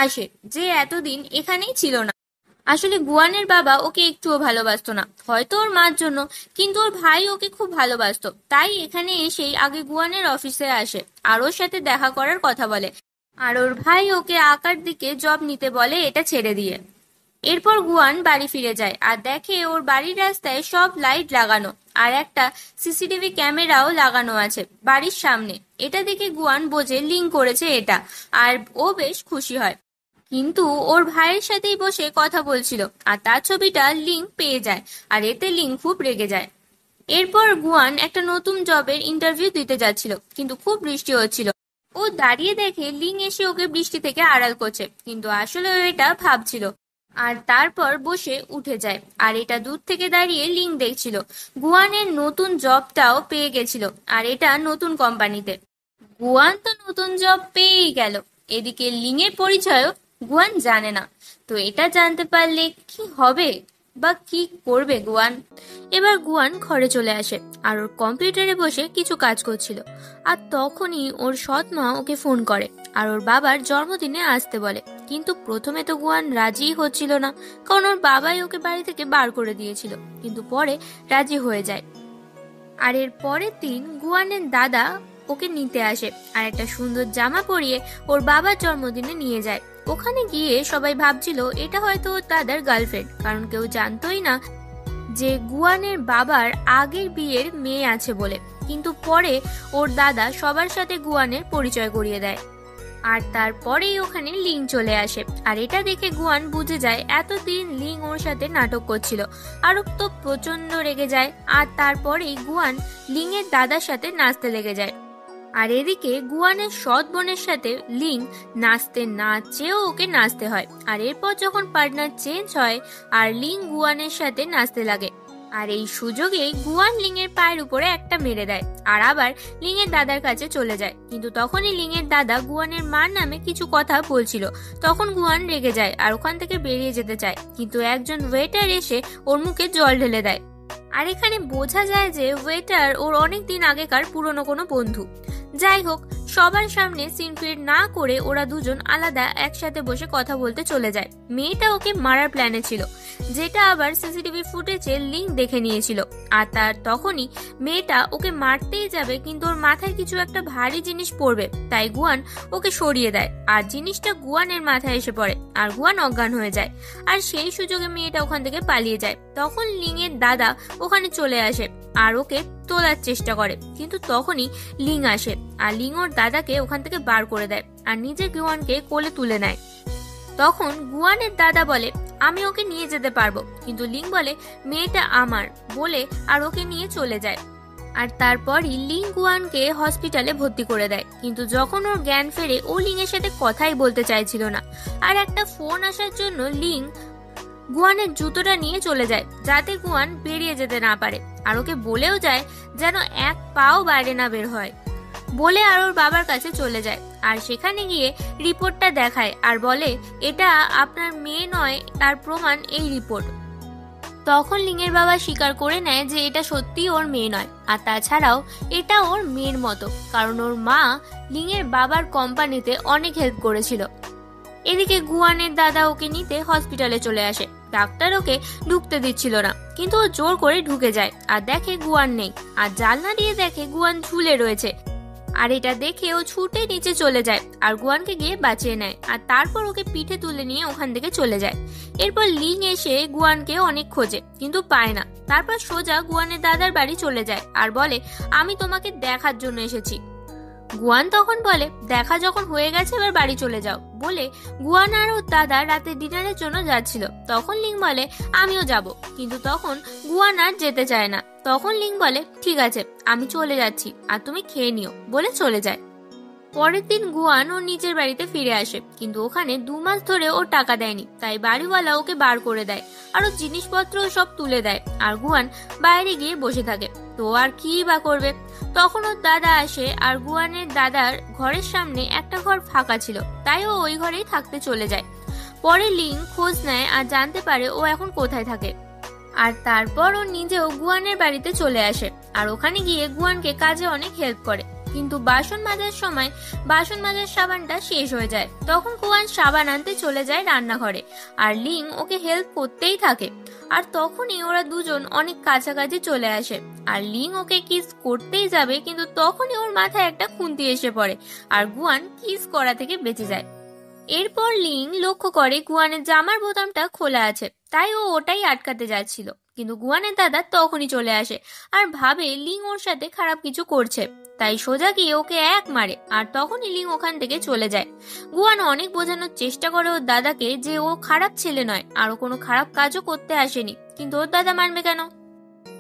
আসে, যে এতদিন এখানেই ছিল না। আসলে গুয়ানের বাবা ওকে একটুও ভালোবাসতো না, হয়তো ওর মার জন্য, কিন্তু ওর ভাই ওকে খুব ভালোবাসতো। তাই এখানে এসেই আগে গুয়ানের অফিসে আসে আর ওর সাথে দেখা করার কথা বলে। আর ওর ভাই ওকে আঁকার দিকে জব নিতে বলে, এটা ছেড়ে দিয়ে। এরপর গুয়ান বাড়ি ফিরে যায় আর দেখে ওর বাড়ির রাস্তায় সব লাইট লাগানো আর একটা সিসিটিভি ক্যামেরাও লাগানো আছে বাড়ির সামনে। এটা দেখে গুয়ান বোঝে লিং করেছে এটা, আর ও বেশ খুশি হয়। কিন্তু ওর ভাইয়ের সাথেই বসে কথা বলছিল আর তার ছবিটা লিং পেয়ে যায়, আর এতে লিং খুব রেগে যায়। এরপর গুয়ান একটা নতুন জবের ইন্টারভিউ দিতে যাচ্ছিল, কিন্তু খুব বৃষ্টি হচ্ছিল। ও দাঁড়িয়ে দেখে লিং এসে ওকে বৃষ্টি থেকে আড়াল করছে, কিন্তু আসলে ও এটা ভাবছিল। আর তারপর বসে উঠে যায়, আর এটা দূর থেকে দাঁড়িয়ে লিং দেখছিল। গুয়ানের নতুন জবটাও পেয়ে গেছিল, আর এটা নতুন কোম্পানিতে। গুয়ান তো নতুন জব পেয়েই গেল, এদিকে লিং এর পরিচয়ও গুয়ান জানে না। তো এটা জানতে পারলে কি হবে বা কি করবে গুয়ান? এবার গুয়ান ঘরে চলে আসে আর ওর কম্পিউটারে বসে কিছু কাজ করছিল। আর তখনই ওর সৎ মা ওকে ফোন করে আর ওর বাবার জন্মদিনে আসতে বলে। কিন্তু প্রথমে তো গুয়ান রাজিই হচ্ছিল না, কারণ ওর বাবাই ওকে বাড়ি থেকে বার করে দিয়েছিল। কিন্তু পরে রাজি হয়ে যায়। আর এর পরের দিন গুয়ানের দাদা ওকে নিতে আসে আর একটা সুন্দর জামা পরিয়ে ওর বাবার জন্মদিনে নিয়ে যায়। ওখানে গিয়ে সবাই ভাবছিল এটা হয়তো ওর দাদার গার্লফ্রেন্ড, কারণ কেউ জানতোই না যে গুয়ানের বাবার আগের বিয়ের মেয়ে আছে বলে। কিন্তু পরে ওর দাদা সবার সাথে গুয়ানের পরিচয় করিয়ে দেয়। আর তারপরেই ওখানে লিং চলে আসে, আর এটা দেখে গুয়ান বুঝে যায় এতদিন লিং ওর সাথে নাটক করছিল। আর ও তো প্রচন্ড রেগে যায়, আর তারপরেই গুয়ান লিং এর দাদার সাথে নাচতে লেগে যায়। আর এদিকে গুয়ানের সৎ বোনের সাথে লিং নাচতে না চেয়েও ওকে নাচতে হয়। আর এরপর যখন পার্টনার চেঞ্জ হয় আর লিং গুয়ানের সাথে নাচতে লাগে, আর এই সুযোগে গুয়ান লিং এর পায়ের উপরে একটা মেরে দেয় আর আবার লিং এর দাদার কাছে চলে যায়। কিন্তু তখনই লিং এর দাদা গুয়ানের মার নামে কিছু কথা বলছিল। তখন গুয়ান রেগে যায় আর ওখান থেকে বেরিয়ে যেতে চায়, কিন্তু একজন ওয়েটার এসে ওর মুখে জল ঢেলে দেয়। আর এখানে বোঝা যায় যে ওয়েটার ওর অনেক দিন আগেকার পুরনো কোনো বন্ধু। যাই হোক, সবার সামনে সিন ক্রিয়েট না করে ওরা দুজন আলাদা একসাথে বসে কথা বলতে চলে যায়। মেয়েটা ওকে মারার প্ল্যানে ছিল, যেটা আবার সিসিটিভি ফুটেজে লিং দেখে নিয়েছিল। আর তার তখনই মেয়েটা ওকে মারতেই যাবে, কিন্তু ওর মাথায় কিছু একটা ভারী জিনিস পড়বে, তাই গুয়ান ওকে সরিয়ে দেয় আর জিনিসটা গুয়ানের মাথায় এসে পড়ে আর গুয়ান অজ্ঞান হয়ে যায়। আর সেই সুযোগে মেয়েটা ওখান থেকে পালিয়ে যায়। তখন লিং এর দাদা ওখানে চলে আসে আর ওকে তোলার চেষ্টা করে, কিন্তু তখনই লিং আসে আর লিং ওর দাদাকে ওখান থেকে বার করে দেয় আর নিজে গুয়ানকে কোলে তুলে নেয়। তখন গুয়ানের দাদা বলে আমি ওকে নিয়ে যেতে পারবো। কিন্তু লিং বলে মেয়েটা আমার বলে আর ওকে নিয়ে চলে যায়। আর তারপরই লিং গুয়ানকে হসপিটালে ভর্তি করে দেয়। কিন্তু যখন ওর জ্ঞান ফেরে ও লিং এর সাথে কথাই বলতে চাইছিল না। আর একটা ফোন আসার জন্য লিং গুয়ানের জুতোটা নিয়ে চলে যায় যাতে গুয়ান বেরিয়ে যেতে না পারে। আর ওকে বলেও যায় যেন এক পাও বাইরে না বের হয় বলে আর ওর বাবার কাছে চলে যায়। আর সেখানে গিয়ে রিপোর্টটা দেখায় আর বলে এটা আপনার মেয়ে নয়, তার প্রমাণ এই রিপোর্ট। তখন লিংয়ের বাবা স্বীকার করে নেয় যে এটা সত্যি ওর মেয়ে নয়, আর তাছাড়াও এটা ওর মেয়ের মতো, কারণ ওর মা লিংয়ের বাবার কোম্পানিতে অনেক হেল্প করেছিল। এদিকে গুয়ানের দাদা ওকে নিতে হসপিটালে চলে আসে। ডাক্তার ওকে ঢুকতে দিচ্ছিল না, কিন্তু ও জোর করে ঢুকে যায় আর দেখে গুয়ান নেই। আর জানলা দিয়ে দেখে গুয়ান ঝুলে রয়েছে। আর এটা দেখে ও ছুটে নিচে চলে যায় আর গুয়ানকে গিয়ে বাঁচিয়ে নেয়। আর তারপর ওকে পিঠে তুলে নিয়ে ওখান থেকে চলে যায়। এরপর লিং এসে গুয়ানকে অনেক খোঁজে কিন্তু পায় না। তারপর সোজা গুয়ানের দাদার বাড়ি চলে যায় আর বলে আমি তোমাকে দেখার জন্য এসেছি। গুয়ান তখন বলে দেখা যখন হয়ে গেছে এবার বাড়ি চলে যাও বলে গুয়ান আর ওর দাদা রাতে ডিনারের জন্য যাচ্ছিল। তখন লিং বলে আমিও যাব, কিন্তু তখন গুয়ান আর যেতে চায় না। তখন লিং বলে ঠিক আছে আমি চলে যাচ্ছি আর তুমি খেয়ে নিও বলে চলে যায়। পরের দিন গুয়ান ওর নিজের বাড়িতে ফিরে আসে, কিন্তু ওখানে 2 মাস ধরে ও টাকা দেয়নি, তাই বাড়িওয়ালা ওকে বার করে দেয় আর ওর জিনিসপত্র সব তুলে দেয়। আর গুয়ান বাইরে গিয়ে বসে থাকে, তো আর কি বা করবে। তখন ওর দাদা আসে আর গুয়ানের দাদার ঘরের সামনে একটা ঘর ফাঁকা ছিল, তাই ও ওই ঘরেই থাকতে চলে যায়। পরে লিং খোঁজ নেয় আর জানতে পারে ও এখন কোথায় থাকে। আর তারপর ও নিজেও গুয়ানের বাড়িতে চলে আসে আর ওখানে গিয়ে গুয়ানকে কাজে অনেক হেল্প করে। কিন্তু বাসন মাজার সময় বাসন মাজার সাবানটা শেষ হয়ে যায়। তখন গুয়ান সাবান আনতে চলে যায় রান্নাঘরে আর লিং ওকে হেল্প করতেই থাকে। আর তখনই ওরা দুজন অনেক কাছাকাছি চলে আসে আর লিং ওকে কিস করতেই যাবে, কিন্তু তখনই ওর মাথায় একটা খুন্তি এসে পড়ে আর গুয়ান কিস করা থেকে বেঁচে যায়। এরপর লিং লক্ষ্য করে গুয়ানের জামার বোতামটা খোলা আছে, তাই ও ওটাই আটকাতে যাচ্ছিল। কিন্তু গুয়ানের দাদা তখনই চলে আসে আর ভাবে লিং ওর সাথে খারাপ কিছু করছে, তাই সোজা গিয়ে ওকে এক মারে। আর তখনই লিং ওখান থেকে চলে যায়। গুয়ান অনেক বোঝানোর চেষ্টা করে ওর দাদাকে যে ও খারাপ ছেলে নয় আর ও কোনো খারাপ কাজও করতে আসেনি, কিন্তু ওর দাদা মানবে কেন।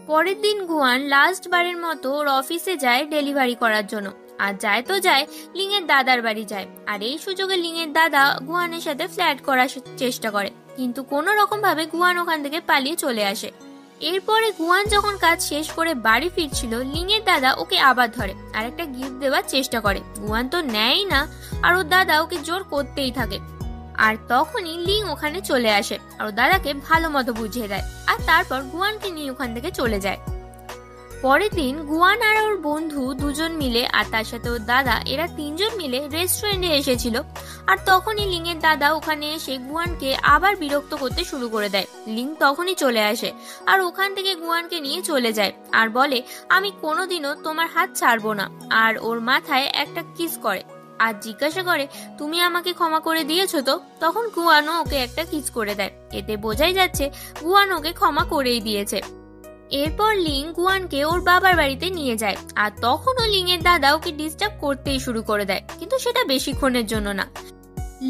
পরের দিন গুয়ান লাস্ট বারের মতো ওর অফিসে যায় ডেলিভারি করার জন্য। আর যায় তো যায় লিং এর দাদার বাড়ি যায়। আর এই সুযোগে লিং এর দাদা গুয়ানের সাথে ফ্ল্যাট করার চেষ্টা করে, কিন্তু কোনো রকম ভাবে গুয়ান ওখান থেকে পালিয়ে চলে আসে। এরপরে গুয়ান যখন কাজ শেষ করে বাড়ি ফিরছিল, লিং এর দাদা ওকে আবার ধরে আর একটা গিফট দেওয়ার চেষ্টা করে। গুয়ান তো নেয়ই না আর ওর দাদা ওকে জোর করতেই থাকে। আর তখনই লিং ওখানে চলে আসে আর ওর দাদাকে ভালো মতো বুঝিয়ে দেয় আর তারপর গুয়ানকে নিয়ে ওখান থেকে চলে যায়। পরের দিন গুয়ান আর ওর বন্ধু দুজন মিলে আর তার সাথে ওর দাদা, এরা 3 জন মিলে রেস্টুরেন্টে এসেছিল। আর তখনই লিং এর দাদা ওখানে এসে গুয়ানকে আবার বিরক্ত করতে শুরু করে দেয়। লিং তখনই চলে আসে আর ওখান থেকে গুয়ানকে নিয়ে চলে যায় আর বলে আমি কোনোদিনও তোমার হাত ছাড়বো না। আর ওর মাথায় একটা কিস করে আর জিজ্ঞাসা করে তুমি আমাকে ক্ষমা করে দিয়েছো তো। তখন গুয়ানও ওকে একটা কিস করে দেয়, এতে বোঝাই যাচ্ছে গুয়ান ওকে ক্ষমা করেই দিয়েছে। এরপর লিং গুয়ানকে ওর বাবার বাড়িতে নিয়ে যায় আর তখনও লিং এর দাদা ওকে ডিস্টার্ব করতেই শুরু করে দেয়, কিন্তু সেটা বেশিক্ষণের জন্য না।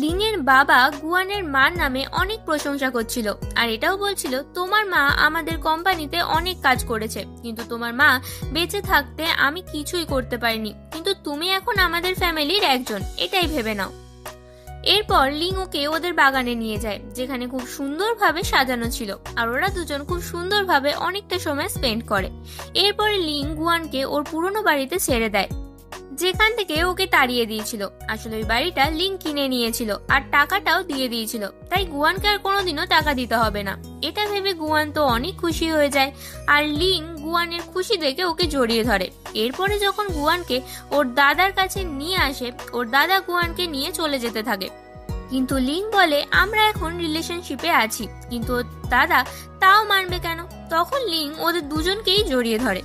লিং এর বাবা গুয়ানের মার নামে অনেক প্রশংসা করছিল আর এটাও বলছিল তোমার মা আমাদের কোম্পানিতে অনেক কাজ করেছে, কিন্তু তোমার মা বেঁচে থাকতে আমি কিছুই করতে পারিনি, কিন্তু তুমি এখন আমাদের ফ্যামিলির একজন, এটাই ভেবে নাও। এরপর লিং ওকে ওদের বাগানে নিয়ে যায়, যেখানে খুব সুন্দরভাবে সাজানো ছিল আর ওরা দুজন খুব সুন্দরভাবে অনেকটা সময় স্পেন্ড করে। এরপরে লিং গুয়ানকে ওর পুরনো বাড়িতে ছেড়ে দেয়, যেখান থেকে ওকে তাড়িয়ে দিয়েছিল। আসলে ওই বাড়িটা লিং কিনে নিয়েছিল আর টাকাটাও দিয়ে দিয়েছিল, তাই গুয়ানকে আর কোনোদিনও টাকা দিতে হবে না। এটা ভেবে গুয়ান তো অনেক খুশি হয়ে যায় আর লিং গুয়ানের খুশি দেখে ওকে জড়িয়ে ধরে। এরপরে যখন গুয়ানকে ওর দাদার কাছে নিয়ে আসে, ওর দাদা গুয়ানকে নিয়ে চলে যেতে থাকে, কিন্তু লিং বলে আমরা এখন রিলেশনশিপে আছি, কিন্তু ওর দাদা তাও মানবে কেন। তখন লিং ওদের দুজনকেই জড়িয়ে ধরে।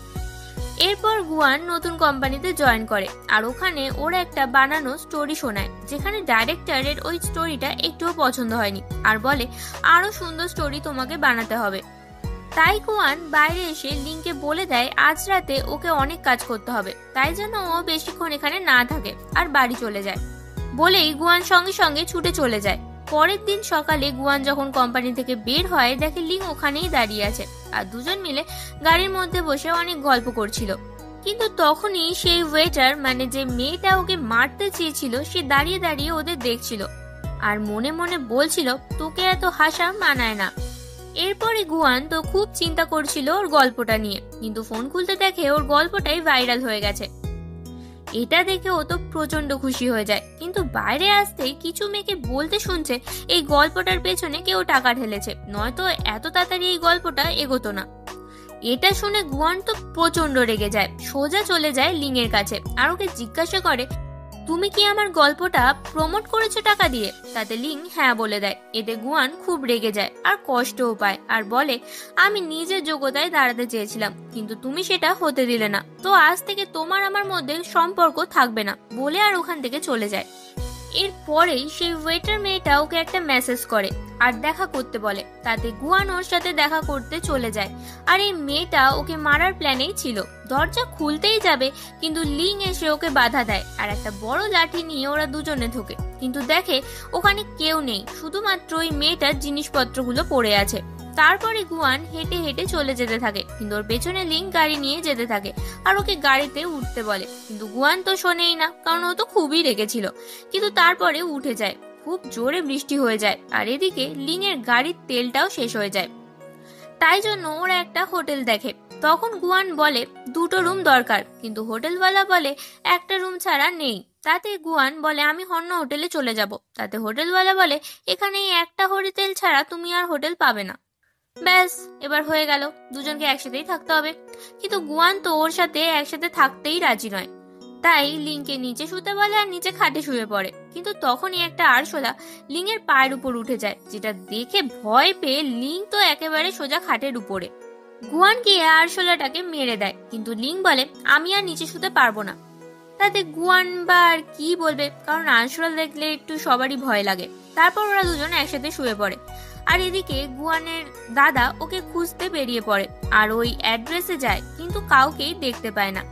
এরপর গুয়ান নতুন কোম্পানিতে জয়েন করে আর ওখানে ওরা একটা বানানো স্টোরি শোনায়, যেখানে ডাইরেক্টরের ওই স্টোরিটা একটুও পছন্দ হয়নি আর বলে আরো সুন্দর স্টোরি তোমাকে বানাতে হবে। তাই গুয়ান বাইরে এসে লিংকে বলে দেয় আজ রাতে ওকে অনেক কাজ করতে হবে, তাই যেন ও বেশিক্ষণ এখানে না থাকে আর বাড়ি চলে যায়। বলেই গুয়ান সঙ্গে সঙ্গে ছুটে চলে যায়। পরের দিন সকালে গুয়ান যখন কোম্পানি থেকে বের হয় দেখে লিং ওখানেই দাঁড়িয়ে আছে আর দুজন মিলে গাড়ির মধ্যে বসে অনেক গল্প করছিল। কিন্তু তখনই সেই ওয়েটার মানে যে মেয়েটা ওকে মারতে চেয়েছিল সে দাঁড়িয়ে দাঁড়িয়ে ওদের দেখছিল আর মনে মনে বলছিল তোকে এত হাসা মানায় না। এরপরে গুয়ান তো খুব চিন্তা করছিল ওর গল্পটা নিয়ে, কিন্তু ফোন খুলতে দেখে ওর গল্পটাই ভাইরাল হয়ে গেছে। এটা দেখে ও তো প্রচন্ড খুশি হয়ে যায়, কিন্তু বাইরে আসতেই কিছু মেয়েকে বলতে শুনছে এই গল্পটার পেছনে কেউ টাকা ঢেলেছে, নয়তো এত তাড়াতাড়ি এই গল্পটা এগোতো না। এটা শুনে গুয়ান তো প্রচন্ড রেগে যায়, সোজা চলে যায় লিং এর কাছে আর ওকে জিজ্ঞাসা করে তুমি কি আমার গল্পটা প্রমোট করেছো টাকা দিয়ে? তাতে লিং হ্যাঁ বলে দেয়। এতে গুয়ান খুব রেগে যায় আর কষ্টও পায় আর বলে আমি নিজের যোগ্যতায় দাঁড়াতে চেয়েছিলাম, কিন্তু তুমি সেটা হতে দিলে না, তো আজ থেকে তোমার আমার মধ্যে সম্পর্ক থাকবে না বলে আর ওখান থেকে চলে যায়। এরপরেই সেই ওয়েটার মেয়েটা ওকে একটা মেসেজ করে আর দেখা করতে বলে, তাতে গুয়ান ওর সাথে দেখা করতে চলে যায়। আর এই মেয়েটা ওকে মারার প্ল্যানেই ছিল। দরজা খুলতেই যাবে, কিন্তু লিং এসে ওকে বাধা দেয় আর একটা বড় লাঠি নিয়ে ওরা দুজনে ঢোকে, কিন্তু দেখে ওখানে কেউ নেই, শুধুমাত্র ওই মেয়েটার জিনিসপত্রগুলো পড়ে আছে। তারপরে গুয়ান হেঁটে হেঁটে চলে যেতে থাকে, কিন্তু ওর পেছনে লিং গাড়ি নিয়ে যেতে থাকে আর ওকে গাড়িতে উঠতে বলে, কিন্তু গুয়ান তো শোনেই না, কারণ ও তো খুবই রেগেছিল। কিন্তু তারপরে উঠে যায়। খুব জোরে বৃষ্টি হয়ে যায় আর এদিকে লিং এর গাড়ির তেলটাও শেষ হয়ে যায়। তাই জন্য ওরা একটা হোটেল দেখে। তখন গুয়ান বলে 2টো রুম দরকার, কিন্তু হোটেলওয়ালা বলে একটা রুম ছাড়া নেই। তাতে গুয়ান বলে আমি অন্য হোটেলে চলে যাব। তাতে হোটেলওয়ালা বলে এখানে একটা হোটেল ছাড়া তুমি আর হোটেল পাবে না। ব্যাস, এবার হয়ে গেল, দুজনকে একসাথেই থাকতে হবে। কিন্তু গুয়ান তো ওর সাথে একসাথে থাকতেই রাজি নয়, তাই লিংকে নিচে শুতে বলে আর নিচে খাটে শুয়ে পড়ে। কিন্তু তখনই একটা আরশোলা লিং এর পায়ের উপর উঠে যায়, যেটা দেখে ভয় পেয়ে লিং তো একেবারে সোজা খাটের উপরে। গুয়ান গিয়ে আরশোলাটাকে মেরে দেয়, কিন্তু লিং বলে আমি আর নিচে শুতে পারবো না। তাতে গুয়ান বা আর কি বলবে, কারণ আরশোলা দেখলে একটু সবারই ভয় লাগে। তারপর ওরা দুজন একসাথে শুয়ে পড়ে। আর এদিকে গুয়ানের দাদা ওকে খুঁজতে বেরিয়ে পড়ে আর ওই অ্যাড্রেসে যায়, কিন্তু কাউকেই দেখতে পায় না।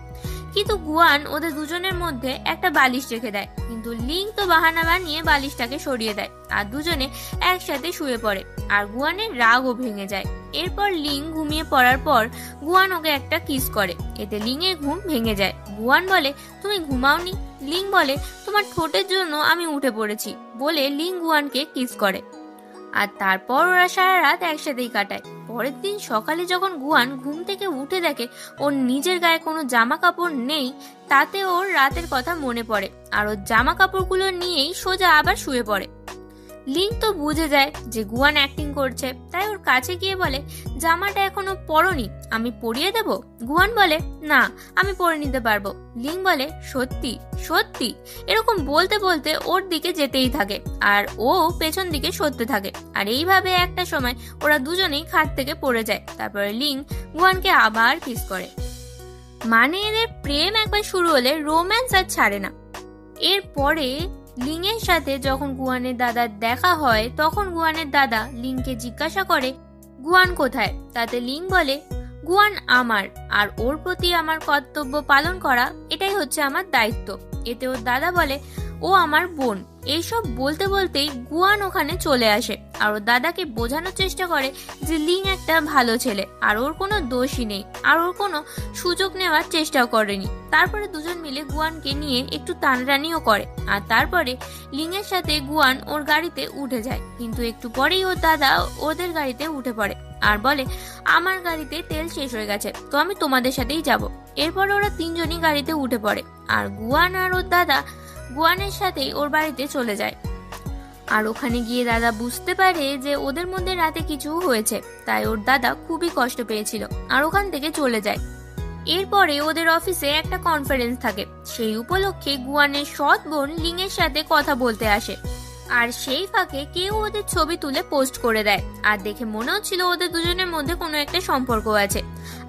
কিন্তু গুয়ান ওদের দুজনের মধ্যে একটা বালিশ রেখে দেয়, কিন্তু লিং তো বাহানা বানিয়ে বালিশটাকে সরিয়ে দেয় আর দুজনে একসাথে শুয়ে পড়ে আর গুয়ানের রাগও ভেঙে যায়। এরপর লিং ঘুমিয়ে পড়ার পর গুয়ান ওকে একটা কিস করে, এতে লিং এর ঘুম ভেঙে যায়। গুয়ান বলে তুমি ঘুমাওনি? লিং বলে তোমার ঠোঁটের জন্য আমি উঠে পড়েছি বলে লিং গুয়ানকে কিস করে। আর তারপর ওরা সারা রাত একসাথেই কাটায়। পরের দিন সকালে যখন গুয়ান ঘুম থেকে উঠে দেখে ওর নিজের গায়ে কোনো জামা কাপড় নেই, তাতে ওর রাতের কথা মনে পড়ে আর ওর জামা কাপড়গুলো নিয়েই সোজা আবার শুয়ে পড়ে। লিং তো বুঝে যায় যে গুয়ান অ্যাক্টিং করছে, তাই ওর কাছে গিয়ে বলে জামাটা এখনো পরনি, আমি পরিয়ে দেব? গুয়ান বলে না, আমি পরে নিতে পারবো। লিং বলে সত্যি সত্যি? এরকম বলতে বলতে ওর দিকে যেতেই থাকে আর ও পেছন দিকে সরতে থাকে। আর এইভাবে একটা সময় ওরা দুজনেই খাট থেকে পড়ে যায়। তারপরে লিং গুয়ানকে আবার কিস করে। মানে এদের প্রেম একবার শুরু হলে রোম্যান্স আর ছাড়ে না। এরপরে লিং এর সাথে যখন গুয়ানের দাদার দেখা হয়, তখন গুয়ানের দাদা লিংকে জিজ্ঞাসা করে গুয়ান কোথায়? তাতে লিং বলে গুয়ান আমার, আর ওর প্রতি আমার কর্তব্য পালন করা এটাই হচ্ছে আমার দায়িত্ব। এতে ওর দাদা বলে ও আমার বোন। এইসব বলতে বলতেই গুয়ান ওখানে চলে আসে আর ওর দাদাকে বোঝানোর চেষ্টা করে যে লিং একটা ভালো ছেলে আর ওর কোনো দোষই নেই আর ওর কোনো সুযোগ নেওয়ার চেষ্টাও করেনি। তারপরে দুজন মিলে গুয়ানকে নিয়ে একটু টানাটানিও করে আর তারপরে লিং এর সাথে গুয়ান ওর গাড়িতে উঠে যায়। কিন্তু একটু পরেই ওর দাদা ওদের গাড়িতে উঠে পড়ে আর বলে আমার গাড়িতে তেল শেষ হয়ে গেছে, তো আমি তোমাদের সাথেই যাব। এরপর ওরা তিনজনই গাড়িতে উঠে পড়ে আর গুয়ান আর ওর দাদা গুয়ানের সাথেই ওর বাড়িতে চলে যায়। আর ওখানে গিয়ে দাদা বুঝতে পারে যে ওদের মধ্যে রাতে কিছু হয়েছে, তাই ওর দাদা খুবই কষ্ট পেয়েছিল আর ওখান থেকে চলে যায়। এরপরে ওদের অফিসে একটা কনফারেন্স থাকে, সেই উপলক্ষে গুয়ানের সৎ বোন লিং এর সাথে কথা বলতে আসে আর সেই ফাঁকে কেউ ওদের ছবি তুলে পোস্ট করে দেয় আর দেখে মনে হচ্ছিল ওদের দুজনের মধ্যে কোনো একটা সম্পর্ক আছে।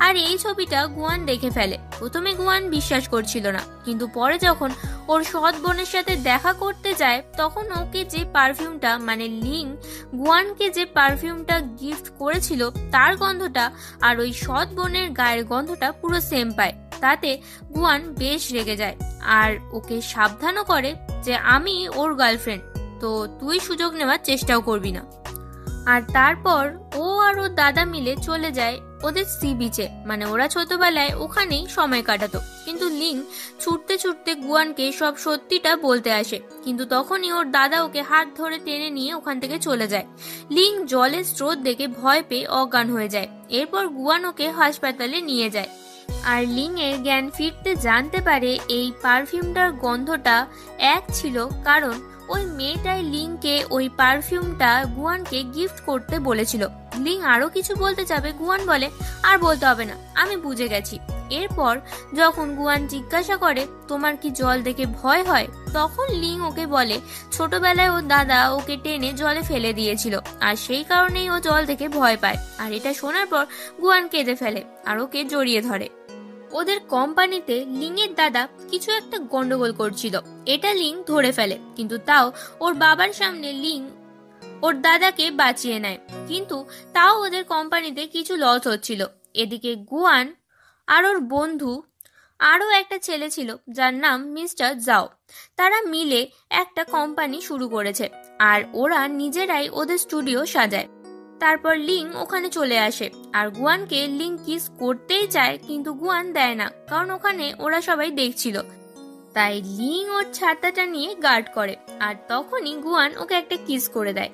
আর এই ছবিটা গুয়ান দেখে ফেলে। প্রথমে গুয়ান বিশ্বাস করছিল না, কিন্তু পরে যখন ওর সৎ বোনের সাথে দেখা করতে যায় তখন ওকে যে পারফিউমটা মানে লিং গুয়ানকে যে পারফিউমটা গিফট করেছিল তার গন্ধটা আর ওই সৎ বোনের গায়ের গন্ধটা পুরো সেম পায়। তাতে গুয়ান বেশ রেগে যায় আর ওকে সাবধানও করে যে আমি ওর গার্লফ্রেন্ড, তো তুই সুযোগ নেওয়ার চেষ্টাও করবি না। আর তারপর ও আর ওর দাদা মিলে চলে যায় ওদের সি বিচে, মানে ওরা ছোটবেলায় ওখানেই সময় কাটাতো। কিন্তু লিং ছুটতে ছুটতে গুয়ানকে সব সত্যিটা বলতে আসে, কিন্তু তখনই ওর দাদা ওকে হাত ধরে টেনে নিয়ে ওখান থেকে চলে যায়। লিং জলের স্রোত দেখে ভয় পেয়ে অজ্ঞান হয়ে যায়। এরপর গুয়ান ওকে হাসপাতালে নিয়ে যায়। আর লিং এর জ্ঞান ফিরতে জানতে পারে এই পারফিউমটার গন্ধটা এক ছিল, কারণ ওই মেয়েটাই লিংকে ওই পারফিউমটা গুয়ানকে গিফট করতে বলেছিল। লিং আরো কিছু বলতে যাবে, গুয়ান বলে আর বলতে হবে না, আমি বুঝে গেছি। এরপর যখন গুয়ান জিজ্ঞাসা করে তোমার কি জল দেখে ভয় হয়, তখন লিং ওকে বলে ছোটবেলায় ওর দাদা ওকে টেনে জলে ফেলে দিয়েছিল আর সেই কারণেই ও জল দেখে ভয় পায়। আর এটা শোনার পর গুয়ান কেঁদে ফেলে আর ওকে জড়িয়ে ধরে। ওদের কোম্পানিতে লিং এর দাদা কিছু একটা গন্ডগোল করছিল, এটা লিং ধরে ফেলে, কিন্তু তাও ওর বাবার সামনে লিং ওর দাদাকে বাঁচিয়ে নেয়। কিন্তু তাও ওদের কোম্পানিতে কিছু লস হচ্ছিল। এদিকে গুয়ান আর ওর বন্ধু আরও একটা ছেলে ছিল যার নাম মিস্টার জাও, তারা মিলে একটা কোম্পানি শুরু করেছে আর ওরা নিজেরাই ওদের স্টুডিও সাজায়। তারপর লিং ওখানে চলে আসে আর গুয়ানকে লিং কিস করতেই চায়, কিন্তু গুয়ান দেয় না, কারণ ওখানে ওরা সবাই দেখছিল। তাই লিং ওর ছাতাটা নিয়ে গার্ড করে আর তখনই গুয়ান ওকে একটা কিস করে দেয়।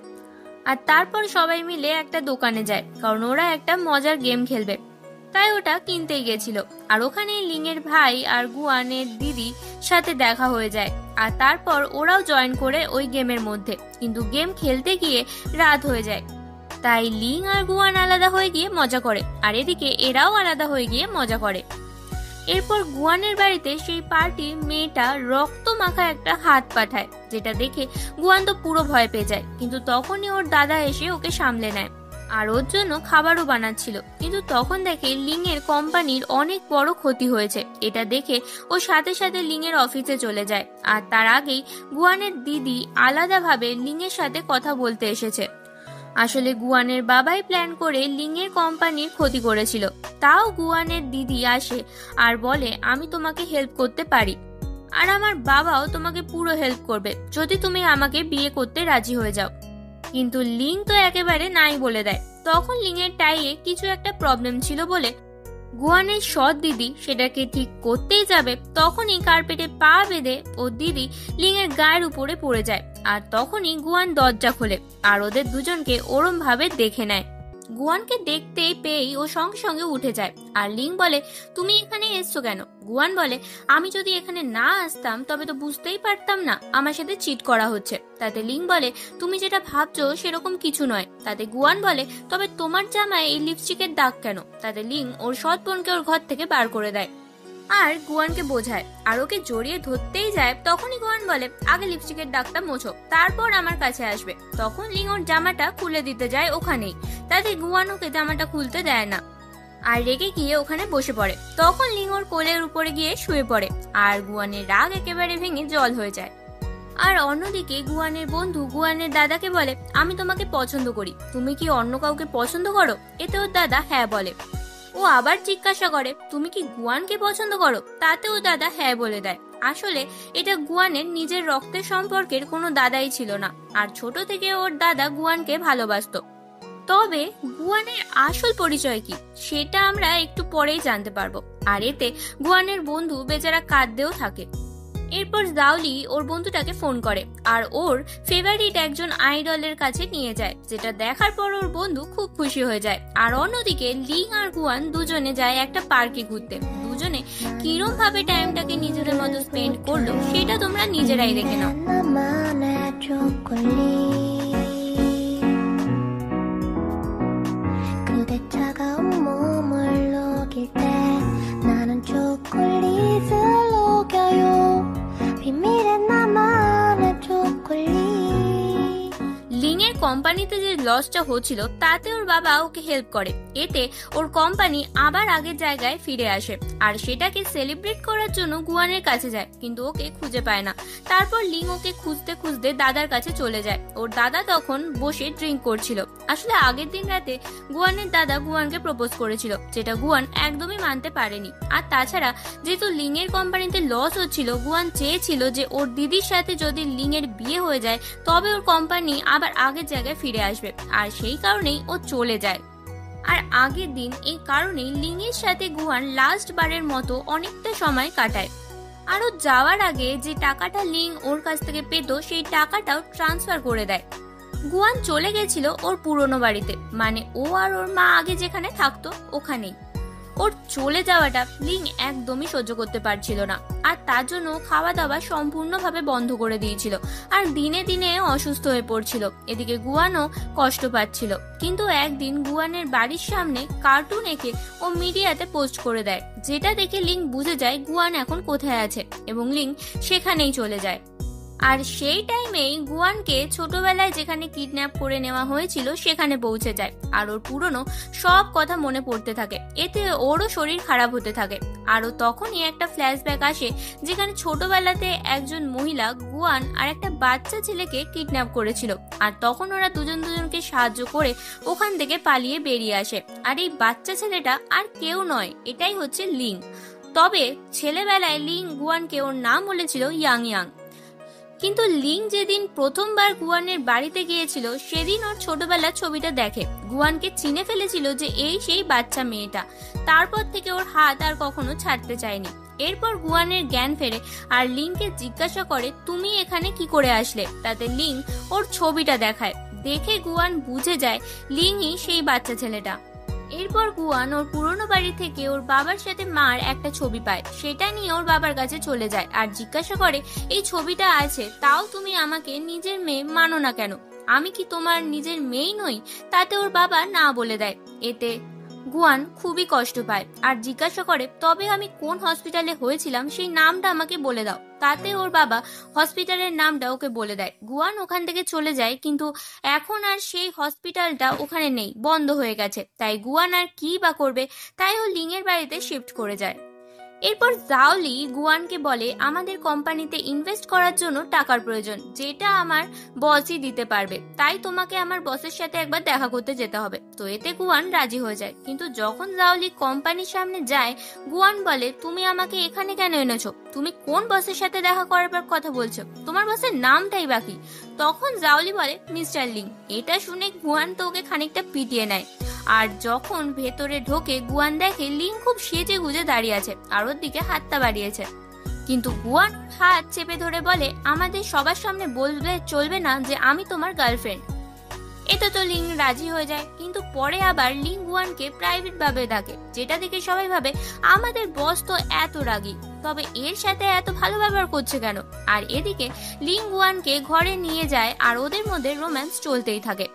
আর তারপর সবাই মিলে একটা দোকানে যায়, কারণ ওরা একটা মজার গেম খেলবে, তাই ওটা কিনতেই গেছিল। আর ওখানে লিং এর ভাই আর গুয়ানের দিদি সাথে দেখা হয়ে যায় আর তারপর ওরাও জয়েন করে ওই গেমের মধ্যে, কিন্তু গেম খেলতে গিয়ে রাত হয়ে যায়। তাই লিং আর গুয়ান আলাদা হয়ে গিয়ে মজা করে আর এদিকে এরাও আলাদা হয়ে গিয়ে মজা করে। এরপর গুয়ানের বাড়িতে সেই পার্টির মেয়েটা রক্ত মাখা একটা হাত পাঠায়, যেটা দেখে গুয়ান তো পুরো ভয় পেয়ে যায়। কিন্তু তখনই ওর দাদা এসে ওকে সামলে নেয় আর ওর জন্য খাবারও বানাচ্ছিল। কিন্তু তখন দেখে লিং এর কোম্পানির অনেক বড় ক্ষতি হয়েছে। এটা দেখে ও সাথে সাথে লিং এর অফিসে চলে যায় আর তার আগেই গুয়ানের দিদি আলাদাভাবে লিং এর সাথে কথা বলতে এসেছে। আসলে গুয়ানের বাবাই প্ল্যান করে লিং এর কোম্পানির ক্ষতি করেছিল। তাও গুয়ানের দিদি আসে আর বলে আমি তোমাকে হেল্প করতে পারি আর আমার বাবাও তোমাকে পুরো হেল্প করবে যদি তুমি আমাকে বিয়ে করতে রাজি হয়ে যাও। কিন্তু লিং তো একেবারে নাই বলে দেয়। তখন লিং এর টাইয়ে কিছু একটা প্রবলেম ছিল বলে গুয়ানের সৎ দিদি সেটাকে ঠিক করতেই যাবে, তখনই কার্পেটে পা বেঁধে ও দিদি লিং এর গায়ের উপরে পড়ে যায়। আর তখনই গুয়ান দরজা খোলে আর ওদের দুজনকে ওরম ভাবে দেখে নেয়। গুয়ানকে দেখতেই পেয়েই ও সঙ্গে সঙ্গে উঠে যায় আর লিং বলে তুমি এখানে এসছো কেন? গুয়ান বলে আমি যদি এখানে না আসতাম তবে তো বুঝতেই পারতাম না আমার সাথে চিট করা হচ্ছে। তাতে লিং বলে তুমি যেটা ভাবছো সেরকম কিছু নয়। তাতে গুয়ান বলে তবে তোমার জামায় এই লিপস্টিকের দাগ কেন? তাতে লিং ওর সৎ বোনকে ওর ঘর থেকে বার করে দেয় আর গুয়ানকে বোঝায় আর ওকে জড়িয়ে ধরতেই যায়। তখনই গুয়ান বলে আগে লিপস্টিকের দাগটা মোছো, তারপর আমার কাছে আসবে। তখন লিং ওর জামাটা খুলে দিতে যায় ওখানেই, তাতে গুয়ান ওকে জামাটা খুলতে দেয় না আর রেগে গিয়ে ওখানে বসে পড়ে। তখন লিং ওর কোলের উপরে গিয়ে শুয়ে পড়ে আর গুয়ানের রাগ একেবারে ভেঙে জল হয়ে যায়। আর অন্যদিকে গুয়ানের বন্ধু গুয়ানের দাদাকে বলে আমি তোমাকে পছন্দ করি, তুমি কি অন্য কাউকে পছন্দ করো? এতে ওর দাদা হ্যাঁ বলে। ও আবার জিজ্ঞাসা করে তুমি কি গুয়ানকে পছন্দ করো? তাতে ও দাদা হ্যাঁ বলে দেয়। আসলে এটা গুয়ানের নিজের রক্তের সম্পর্কের কোনো দাদাই ছিল না আর ছোট থেকে ওর দাদা গুয়ানকে ভালোবাসতো। তবে গুয়ানের আসল পরিচয় কি সেটা আমরা একটু পরেই জানতে পারবো। আর এতে গুয়ানের বন্ধু বেচারা কাঁদতেও থাকে। এরপর জাওলি ওর বন্ধুটাকে ফোন করে আর ওর ফেভারিট একজন আইডলের কাছে নিয়ে যায়, যেটা দেখার পর ওর বন্ধু খুব খুশি হয়ে যায়। আর অন্যদিকে লিং আর গুয়ান দুজনে যায় একটা পার্কে ঘুরতে। দুজনে কিরম ভাবে টাইমটাকে নিজেদের মতো স্পেন্ড করলো সেটা তোমরা নিজেরাই দেখে নাও। লিং এর কোম্পানি কোম্পানিতে যে লসটা হচ্ছিল তাতে ওর বাবা ওকে হেল্প করে। এতে ওর কোম্পানি আবার আগের জায়গায় ফিরে আসে আর সেটাকে সেলিব্রেট করার জন্য গুয়ানের কাছে যায়, কিন্তু ওকে খুঁজে পায় না। তারপর লিং ওকে খুঁজতে খুঁজতে দাদার কাছে চলে যায়। ওর দাদা তখন বসে ড্রিঙ্ক করছিল। আসলে আগের দিন রাতে গুয়ানের দাদা গুয়ানকে প্রপোজ করেছিল, যেটা গুয়ান একদমই মানতে পারেনি। আর তাছাড়া যেহেতু লিং এর কোম্পানিতে লস হচ্ছিল, গুয়ান চেয়েছিল যে ওর দিদির সাথে যদি লিং এর বিয়ে হয়ে যায় তবে ওর কোম্পানি আবার আগের জায়গায় ফিরে আসবে, আর সেই কারণেই ও চলে যায়। আর আগের দিন এই কারণেই লিং এর সাথে গুয়ান লাস্ট বারের মতো অনেকটা সময় কাটায়। আর ও যাওয়ার আগে যে টাকাটা লিং ওর কাছ থেকে পেত সেই টাকাটাও ট্রান্সফার করে দেয়। গুয়ান চলে গেছিল ওর পুরনো বাড়িতে, মানে ও আর ওর মা আগে যেখানে থাকতো ওখানেই। ওর চলে যাওয়াটা লিং একদমই সহ্য করতে পারছিল না, আর তার জন্য খাওয়া দাওয়া সম্পূর্ণভাবে বন্ধ করে দিয়েছিল আর দিনে দিনে অসুস্থ হয়ে পড়ছিল। এদিকে গুয়ানও কষ্ট পাচ্ছিল। কিন্তু একদিন গুয়ানের বাড়ির সামনে কার্টুন এঁকে ও মিডিয়াতে পোস্ট করে দেয়, যেটা দেখে লিং বুঝে যায় গুয়ান এখন কোথায় আছে এবং লিং সেখানেই চলে যায়। আর সেই টাইমেই গুয়ানকে ছোটবেলায় যেখানে কিডন্যাপ করে নেওয়া হয়েছিল সেখানে পৌঁছে যায় আর ওর পুরনো সব কথা মনে পড়তে থাকে। এতে ওরও শরীর খারাপ হতে থাকে। আরও তখনই একটা ফ্ল্যাশব্যাক আসে যেখানে ছোটবেলাতে একজন মহিলা গুয়ান আর একটা বাচ্চা ছেলেকে কিডন্যাপ করেছিল, আর তখন ওরা দুজনকে সাহায্য করে ওখান থেকে পালিয়ে বেরিয়ে আসে। আর এই বাচ্চা ছেলেটা আর কেউ নয়, এটাই হচ্ছে লিং। তবে ছেলেবেলায় লিং গুয়ানকে ওর নাম বলেছিল ইয়াং ইয়াং। কিন্তু লিং যেদিন প্রথমবার গুয়ানের বাড়িতে গিয়েছিল সেদিন ওর ছোটবেলার ছবিটা দেখে গুয়ানকে চিনে ফেলেছিল যে এই সেই বাচ্চা মেয়েটা। তারপর থেকে ওর হাত আর কখনো ছাড়তে চায়নি। এরপর গুয়ানের জ্ঞান ফেরে আর লিংকে জিজ্ঞাসা করে তুমি এখানে কি করে আসলে। তাতে লিং ওর ছবিটা দেখায়। দেখে গুয়ান বুঝে যায় লিংই সেই বাচ্চা ছেলেটা। এরপর গুয়ান ওর পুরনো বাড়ি থেকে ওর বাবার সাথে মার একটা ছবি পায়, সেটা নিয়ে ওর বাবার কাছে চলে যায় আর জিজ্ঞাসা করে এই ছবিটা আছে তাও তুমি আমাকে নিজের মেয়ে মানো না কেন, আমি কি তোমার নিজের মেয়েই নই? তাতে ওর বাবা না বলে দেয়। এতে গুয়ান খুবই কষ্ট পায় আর জিজ্ঞাসা করে তবে আমি কোন হসপিটালে হয়েছিলাম সেই নামটা আমাকে বলে দাও। তাতে ওর বাবা হসপিটালের নামটা ওকে বলে দেয়। গুয়ান ওখান থেকে চলে যায়, কিন্তু এখন আর সেই হসপিটালটা ওখানে নেই, বন্ধ হয়ে গেছে। তাই গুয়ান আর কি বা করবে, তাই ও লিং এর বাড়িতে শিফট করে যায়। এরপর জাওলি গুয়ানকে বলে আমাদের কোম্পানিতে ইনভেস্ট করার জন্য টাকার প্রয়োজন, যেটা আমার বসই দিতে পারবে, তাই তোমাকে আমার বসের সাথে একবার দেখা করতে যেতে হবে। তো এতে গুয়ান রাজি হয়ে যায়। কিন্তু যখন জাওলি কোম্পানির সামনে যায় গুয়ান বলে তুমি আমাকে এখানে কেন এনেছো, তুমি কোন বসের সাথে দেখা করার কথা বলছো, তোমার বসের নামটাই বাকি। তখন জাওলি বলে মিস্টার লিং। এটা শুনে গুয়ান তো ওকে খানিকটা পিটিয়ে নেয়। আর যখন ভেতরে ঢোকে গুয়ান দেখে লিং খুব সেজে গুজে দাঁড়িয়ে আছে আর ওর দিকে হাতটা বাড়িয়েছে। কিন্তু গুয়ান হাত চেপে ধরে বলে আমাদের সবার সামনে বলবে চলবে না যে আমি তোমার গার্লফ্রেন্ড। এতে তো লিং রাজি হয়ে যায়, কিন্তু পরে আবার লিং গুয়ানকে প্রাইভেট ভাবে ডাকে, যেটা দেখে সবাই ভাবে আমাদের বস তো এত রাগী, তবে এর সাথে এত ভালো ব্যবহার করছে কেন। আর এদিকে লিং গুয়ানকে ঘরে নিয়ে যায় আর ওদের মধ্যে রোম্যান্স চলতেই থাকে।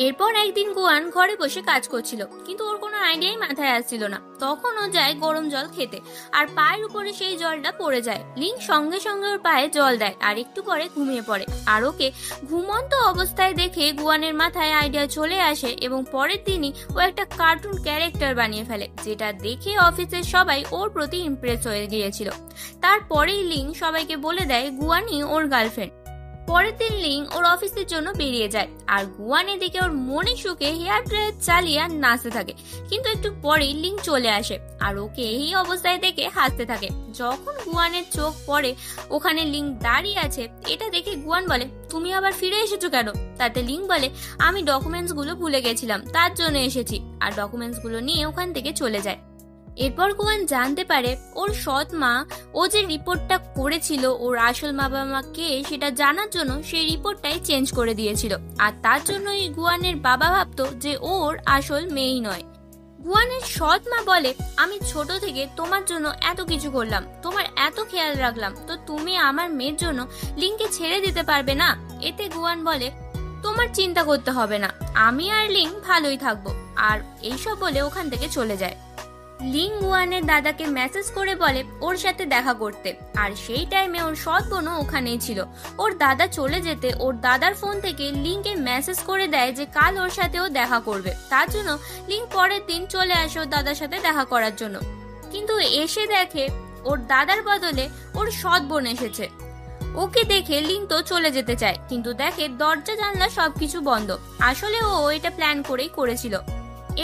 এরপর একদিন গুয়ান ঘরে বসে কাজ করছিল, কিন্তু ওর কোনো আইডিয়াই মাথায় আসছিল না। তখন ও যায় গরম জল খেতে আর পায়ের উপরে সেই জলটা পড়ে যায়। লিং সঙ্গে সঙ্গে ওর পায়ে জল দেয় আর একটু পরে ঘুমিয়ে পড়ে। আর ওকে ঘুমন্ত অবস্থায় দেখে গুয়ানের মাথায় আইডিয়া চলে আসে এবং পরের দিনই ও একটা কার্টুন ক্যারেক্টার বানিয়ে ফেলে, যেটা দেখে অফিসের সবাই ওর প্রতি ইমপ্রেস হয়ে গিয়েছিল। তারপরেই লিং সবাইকে বলে দেয় গুয়ানই ওর গার্লফ্রেন্ড। পরের দিন লিং ওর অফিসের জন্য বেরিয়ে যায় আর গুয়ান এদিকে ওর মনে সুখে হেয়ার ড্রায়ার চালিয়ে নাচতে থাকে। কিন্তু একটু পরেই লিং চলে আসে আর ওকে এই অবস্থায় দেখে হাসতে থাকে। যখন গুয়ানের চোখ পড়ে ওখানে লিং দাঁড়িয়ে আছে, এটা দেখে গুয়ান বলে তুমি আবার ফিরে এসেছো কেন? তাতে লিং বলে আমি ডকুমেন্টস গুলো ভুলে গেছিলাম, তার জন্য এসেছি। আর ডকুমেন্টস গুলো নিয়ে ওখান থেকে চলে যায়। এরপর গুয়ান জানতে পারে ওর সৎ মা ও যে রিপোর্টটা করেছিল ওর আসল বাবা মা কে সেটা জানার জন্য সেই রিপোর্টটাই চেঞ্জ করে দিয়েছিল, আর তার জন্যই গুয়ানের বাবা ভাবতো যে ওর আসল মেয়েই নয়। গুয়ানের সৎ মা বলে আমি ছোট থেকে তোমার জন্য এত কিছু করলাম, তোমার এত খেয়াল রাখলাম, তো তুমি আমার মেয়ের জন্য লিংকে ছেড়ে দিতে পারবে না? এতে গুয়ান বলে তোমার চিন্তা করতে হবে না, আমি আর লিং ভালোই থাকবো। আর এইসব বলে ওখান থেকে চলে যায়। লিং গুয়ানের দাদাকে মেসেজ করে বলে ওর সাথে দেখা করতে, আর সেই টাইমে ওর সৎ বোনও ওখানেই ছিল। ওর দাদা চলে যেতে ওর দাদার ফোন থেকে লিংকে মেসেজ করে দেয় যে কাল ওর সাথেও দেখা করবে। তার জন্য লিং পরের দিন চলে আসে ওর দাদার সাথে দেখা করার জন্য, কিন্তু এসে দেখে ওর দাদার বদলে ওর সৎ বোন এসেছে। ওকে দেখে লিং তো চলে যেতে চায়, কিন্তু দেখে দরজা জানলা সবকিছু বন্ধ। আসলে ও এটা প্ল্যান করেই করেছিল।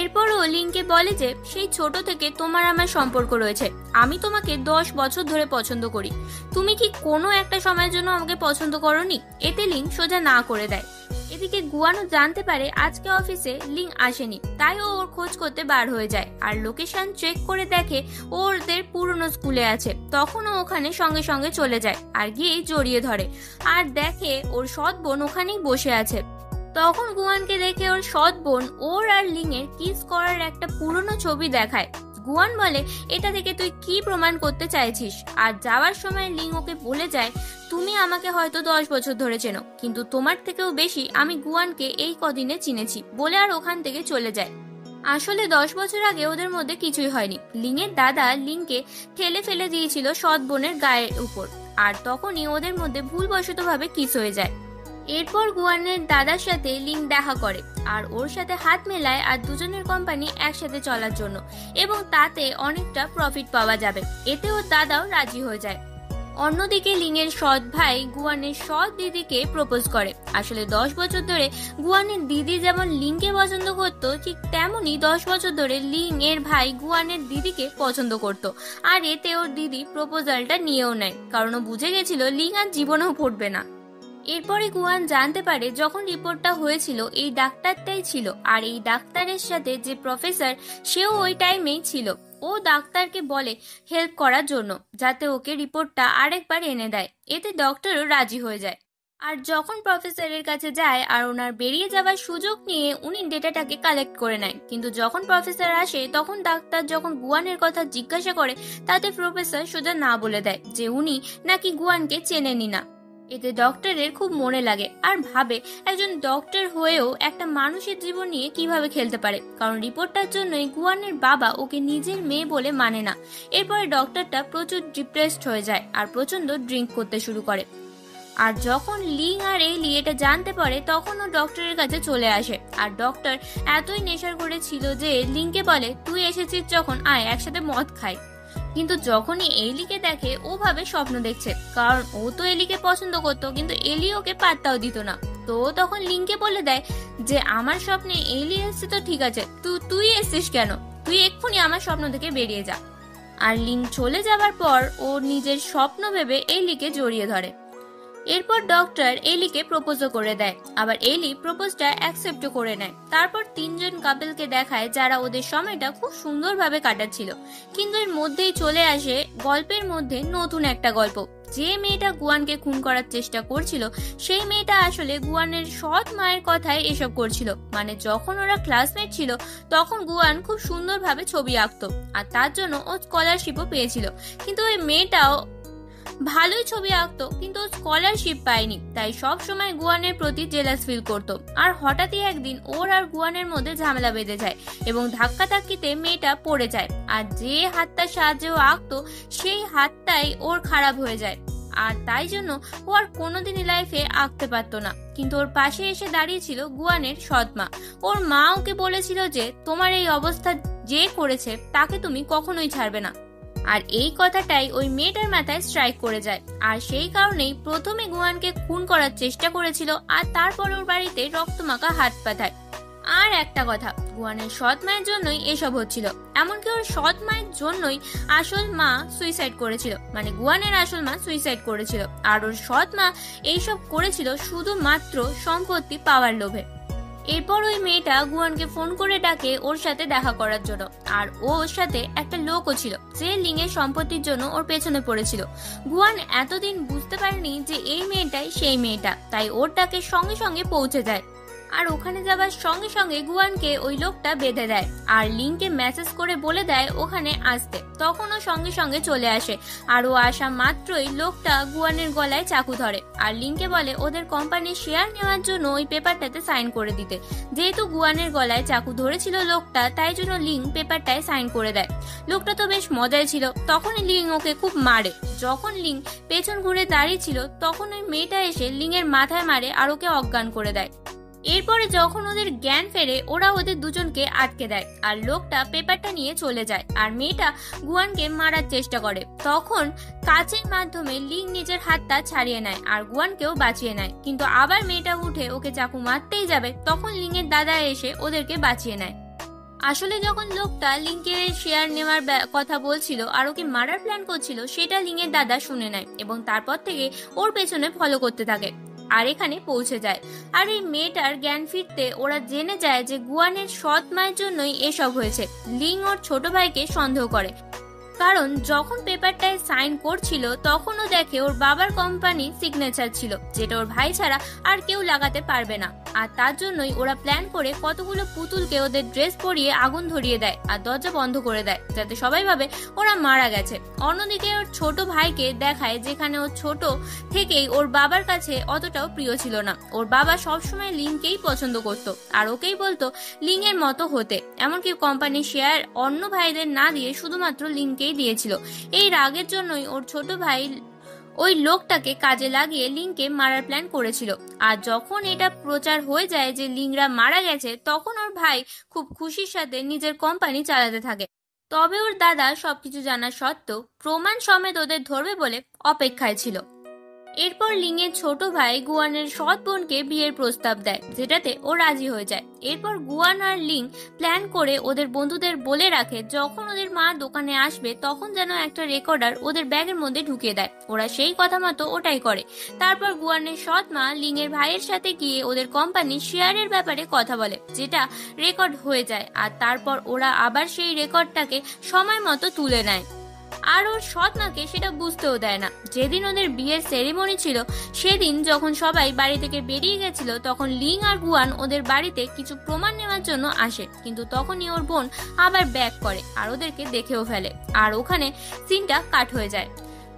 এরপর ও লিংকে বলে যে সেই ছোট থেকে তোমার আমার সম্পর্ক রয়েছে, আমি তোমাকে 10 বছর ধরে পছন্দ করি, তুমি কি কোনো একটা সময়ের জন্য আমাকে পছন্দ করনি? এতে লিং সোজা না করে দেয়। এদিকে গুয়ানও জানতে পারে আজকে অফিসে লিং আসেনি, তাই ও ওর খোঁজ করতে বার হয়ে যায় আর লোকেশন চেক করে দেখে ও ওদের পুরনো স্কুলে আছে। তখন ও ওখানে সঙ্গে সঙ্গে চলে যায় আর গিয়ে জড়িয়ে ধরে আর দেখে ওর সৎ বোন ওখানেই বসে আছে। তখন গুয়ানকে দেখে ওর সৎ বোন ওর আর লিং এর কিস করার একটা পুরনো ছবি দেখায়। গুয়ান বলে এটা থেকে তুই কি প্রমাণ করতে চাইছিস? আর যাওয়ার সময় লিং ওকে বলে যায় তুমি আমাকে হয়তো 10 বছর ধরে চেনো, কিন্তু তোমার থেকেও বেশি আমি গুয়ানকে এই কদিনে চিনেছি, বলে আর ওখান থেকে চলে যায়। আসলে 10 বছর আগে ওদের মধ্যে কিছুই হয়নি। লিং এর দাদা লিংকে ঠেলে ফেলে দিয়েছিল সৎ বোনের গায়ের উপর, আর তখনই ওদের মধ্যে ভুলবশতভাবে কিস হয়ে যায়। এরপর গুয়ানের দাদার সাথে লিং দেখা করে আর ওর সাথে হাত মেলায় আর দুজনের কোম্পানি একসাথে চলার জন্য, এবং তাতে অনেকটা প্রফিট পাওয়া যাবে। এতে ওর দাদাও রাজি হয়ে যায়। অন্যদিকে লিং এর সৎ ভাই গুয়ানের সৎ দিদিকে প্রপোজ করে। আসলে 10 বছর ধরে গুয়ানের দিদি যেমন লিংকে পছন্দ করত, ঠিক তেমনি 10 বছর ধরে লিং এর ভাই গুয়ানের দিদিকে পছন্দ করত। আর এতে ওর দিদি প্রপোজালটা নিয়েও নেয়, কারণ ও বুঝে গেছিল লিং আর জীবনেও পড়বে না। এরপরে গুয়ান জানতে পারে যখন রিপোর্টটা হয়েছিল এই ডাক্তারটাই ছিল, আর এই ডাক্তারের সাথে যে প্রফেসর সেও ওই টাইমেই ছিল। ও ডাক্তারকে বলে হেল্প করার জন্য, যাতে ওকে রিপোর্টটা আরেকবার এনে দেয়। এতে ডক্টরও রাজি হয়ে যায়। আর যখন প্রফেসরের কাছে যায় আর ওনার বেরিয়ে যাওয়ার সুযোগ নিয়ে উনি ডেটাটাকে কালেক্ট করে নেয়, কিন্তু যখন প্রফেসর আসে তখন ডাক্তার যখন গুয়ানের কথা জিজ্ঞাসা করে তাতে প্রফেসর সোজা না বলে দেয় যে উনি নাকি গুয়ানকে চেনেনি না। এতে ডক্টরের খুব মনে লাগে আর ভাবে একজন ডক্টর হয়েও একটা মানুষের জীবন নিয়ে কিভাবে খেলতে পারে, কারণ রিপোর্টটার জন্যই গুয়ানের বাবা ওকে নিজের মেয়ে বলে মানে না। এরপরে ডক্টরটা প্রচুর ডিপ্রেসড হয়ে যায় আর প্রচন্ড ড্রিঙ্ক করতে শুরু করে। আর যখন লিং আর এলি এটা জানতে পারে তখন ও ডক্টরের কাছে চলে আসে। আর ডক্টর এতই নেশার করেছিল যে লিংকে বলে তুই এসেছিস যখন আয় একসাথে মদ খাই। কিন্তু যখনই এলিকে দেখে ও ভাবে স্বপ্ন দেখছে, কারণ ও তো এলিকে পছন্দ করতো, কিন্তু এলি ওকে পাত্তাও দিত না। তো তখন লিংকে বলে দেয় যে আমার স্বপ্নে এলি এসছে তো ঠিক আছে, তুই এসছিস কেন? তুই এক্ষুনি আমার স্বপ্ন থেকে বেরিয়ে যা। আর লিং চলে যাবার পর ও নিজের স্বপ্ন ভেবে এলিকে জড়িয়ে ধরে। এরপর ডক্টর এলিকে প্রপোজও করে দেয়, আবার এলি প্রপোজটা অ্যাকসেপ্টও করে নেয়। তারপর 3 জন কাপলকে দেখায় যারা ওদের সময়টা খুব সুন্দরভাবে কাটাচ্ছিল। কিন্তু এর মধ্যেই চলে আসে গল্পের মধ্যে নতুন একটা গল্প। যে মেয়েটা গুয়ানকে খুন করার চেষ্টা করছিল সেই মেয়েটা আসলে গুয়ানের সৎ মায়ের কথায় এসব করছিল। মানে যখন ওরা ক্লাসমেট ছিল তখন গুয়ান খুব সুন্দরভাবে ছবি আঁকতো আর তার জন্য ও স্কলারশিপও পেয়েছিল। কিন্তু ওই মেয়েটাও ভালোই ছবি আঁকতো, কিন্তু স্কলারশিপ পায়নি, তাই সব সময় গুয়ানের প্রতি জেলাস ফিল করতো। আর হঠাৎই একদিন ওর আর গুয়ানের মধ্যে ঝামেলা বেঁধে যায় এবং ধাক্কাধাক্কিতে মেয়েটা পড়ে যায়। আর যে হাতটার সাহায্যে ও আঁকতো সেই হাতটাই ওর খারাপ হয়ে যায়, আর তাই জন্য ও আর কোনোদিনই লাইফে আঁকতে পারতো না। কিন্তু ওর পাশে এসে দাঁড়িয়েছিল গুয়ানের সৎ মা। ওর মা ওকে বলেছিল যে তোমার এই অবস্থা যে করেছে তাকে তুমি কখনোই ছাড়বে না। আর এই কথাটাই ওই মেয়েটার মাথায় স্ট্রাইক করে যায়, আর সেই কারণেই প্রথমে গুয়ানকে খুন করার চেষ্টা করেছিল আর তারপর ওর বাড়িতে রক্তমাখা হাত পাঠায়। আর একটা কথা, গুয়ানের সৎ মায়ের জন্যই এসব হচ্ছিল, এমনকি ওর সৎ মায়ের জন্যই আসল মা সুইসাইড করেছিল, মানে গুয়ানের আসল মা সুইসাইড করেছিল। আর ওর সৎ মা এইসব করেছিল শুধুমাত্র সম্পত্তি পাওয়ার লোভে। এরপর ওই মেয়েটা গুয়ানকে ফোন করে ডাকে ওর সাথে দেখা করার জন্য, আর ওর সাথে একটা লোকও ছিল যে লিংয়ের সম্পত্তির জন্য ওর পেছনে পড়েছিল। গুয়ান এতদিন বুঝতে পারেনি যে এই মেয়েটাই সেই মেয়েটা, তাই ওর ডাকে সঙ্গে সঙ্গে পৌঁছে যায়। আর ওখানে যাবার সঙ্গে সঙ্গে গুয়ানকে ওই লোকটা বেঁধে দেয় আর লিংকে মেসেজ করে বলে দেয় ওখানে আসতে। তখন ও সঙ্গে সঙ্গে চলে আসে আর ও আসা মাত্রই লোকটা গুয়ানের গলায় চাকু ধরে আর লিংকে বলে ওদের কোম্পানির শেয়ার নেওয়ার জন্য ওই পেপারটাতে সাইন করে দিতে। যেহেতু গুয়ানের গলায় চাকু ধরেছিল লোকটা, তাই জন্য লিং পেপারটায় সাইন করে দেয়। লোকটা তো বেশ মজায় ছিল। তখনই লিং ওকে খুব মারে। যখন লিং পেছন ঘুরে দাঁড়িয়ে ছিল তখন ওই মেয়েটা এসে লিং এর মাথায় মারে আর ওকে অজ্ঞান করে দেয়। এরপরে যখন ওদের জ্ঞান ফেরে ওরা ওদের দুজনকে আটকে দেয় আর লোকটা পেপারটা নিয়ে চলে যায় আর মেয়েটা গুয়ানকে মারার চেষ্টা করে। তখন কাচের মাধ্যমে লিং নিজের হাতটা ছাড়িয়ে নেয় আর গুয়ানকেও বাঁচিয়ে নেয়, কিন্তু আবার মেয়েটা উঠে ওকে চাকু মারতেই যাবে তখন লিং এর দাদা এসে ওদেরকে বাঁচিয়ে নেয়। আসলে যখন লোকটা লিংকে শেয়ার নেওয়ার কথা বলছিল আর ওকে মারার প্ল্যান করছিল সেটা লিং এর দাদা শুনে নেয় এবং তারপর থেকে ওর পেছনে ফলো করতে থাকে আর এখানে পৌঁছে যায়। আর এই মেয়েটার জ্ঞান ফিরতে ওরা জেনে যায় যে গুয়ানের সৎ মায়ের জন্যই এসব হয়েছে। লিং ওর ছোট ভাইকে সন্দেহ করে, কারণ যখন পেপারটায় সাইন করছিল তখন ও দেখে ওর বাবার কোম্পানি সিগনেচার ছিল, যেটা ওর ভাই ছাড়া আর কেউ লাগাতে পারবে না। আর তার জন্যই ওরা প্ল্যান করে কতগুলো পুতুলকে ওদের ড্রেস পরিয়ে আগুন ধরিয়ে দেয় আর দরজা বন্ধ করে দেয় যাতে সবাই ভাবে ওরা মারা গেছে। অন্যদিকে ওর ছোট ভাইকে দেখায় যেখানে ও ছোট থেকেই ওর বাবার কাছে অতটাও প্রিয় ছিল না। ওর বাবা সবসময় লিংকেই পছন্দ করত আর ওকেই বলতো লিং এর মতো হতে, এমনকি কোম্পানির শেয়ার অন্য ভাইদের না দিয়ে শুধুমাত্র লিংকেই দিয়েছিল। এই রাগের জন্যই ওর ছোট ভাই ওই লোকটাকে কাজে লাগিয়ে লিংকে মারার প্ল্যান করেছিল। আর যখন এটা প্রচার হয়ে যায় যে লিংরা মারা গেছে তখন ওর ভাই খুব খুশির সাথে নিজের কোম্পানি চালাতে থাকে। তবে ওর দাদা সবকিছু জানা সত্ত্বেও প্রমাণ সমেত ওদের ধরবে বলে অপেক্ষায় ছিল। এরপর লিং এর ছোট ভাই গুয়ানের সৎ বোনকে বিয়ের প্রস্তাব দেয়, যেটাতে ও রাজি হয়ে যায়। এরপর গুয়ান আর লিং প্ল্যান করে ওদের বন্ধুদের বলে রাখে যখন ওদের মা দোকানে আসবে তখন যেন একটা রেকর্ডার ওদের ব্যাগের মধ্যে ঢুকিয়ে দেয়। ওরা সেই কথা মতো ওটাই করে। তারপর গুয়ানের সৎ মা লিং এর ভাইয়ের সাথে গিয়ে ওদের কোম্পানির শেয়ারের ব্যাপারে কথা বলে, যেটা রেকর্ড হয়ে যায়। আর তারপর ওরা আবার সেই রেকর্ডটাকে সময় মতো তুলে নেয় আর ওর সৎ মাকে সেটা বুঝতেও দেয় না। যেদিন ওদের বিয়ের সেরিমনি ছিল সেদিন যখন সবাই বাড়ি থেকে বেরিয়ে গেছিল তখন লিং আর গুয়ান ওদের বাড়িতে কিছু প্রমাণ নেওয়ার জন্য আসে, কিন্তু তখনই ওর বোন আবার ব্যাক করে আর ওদেরকে দেখেও ফেলে আর ওখানে সিনটা কাট হয়ে যায়।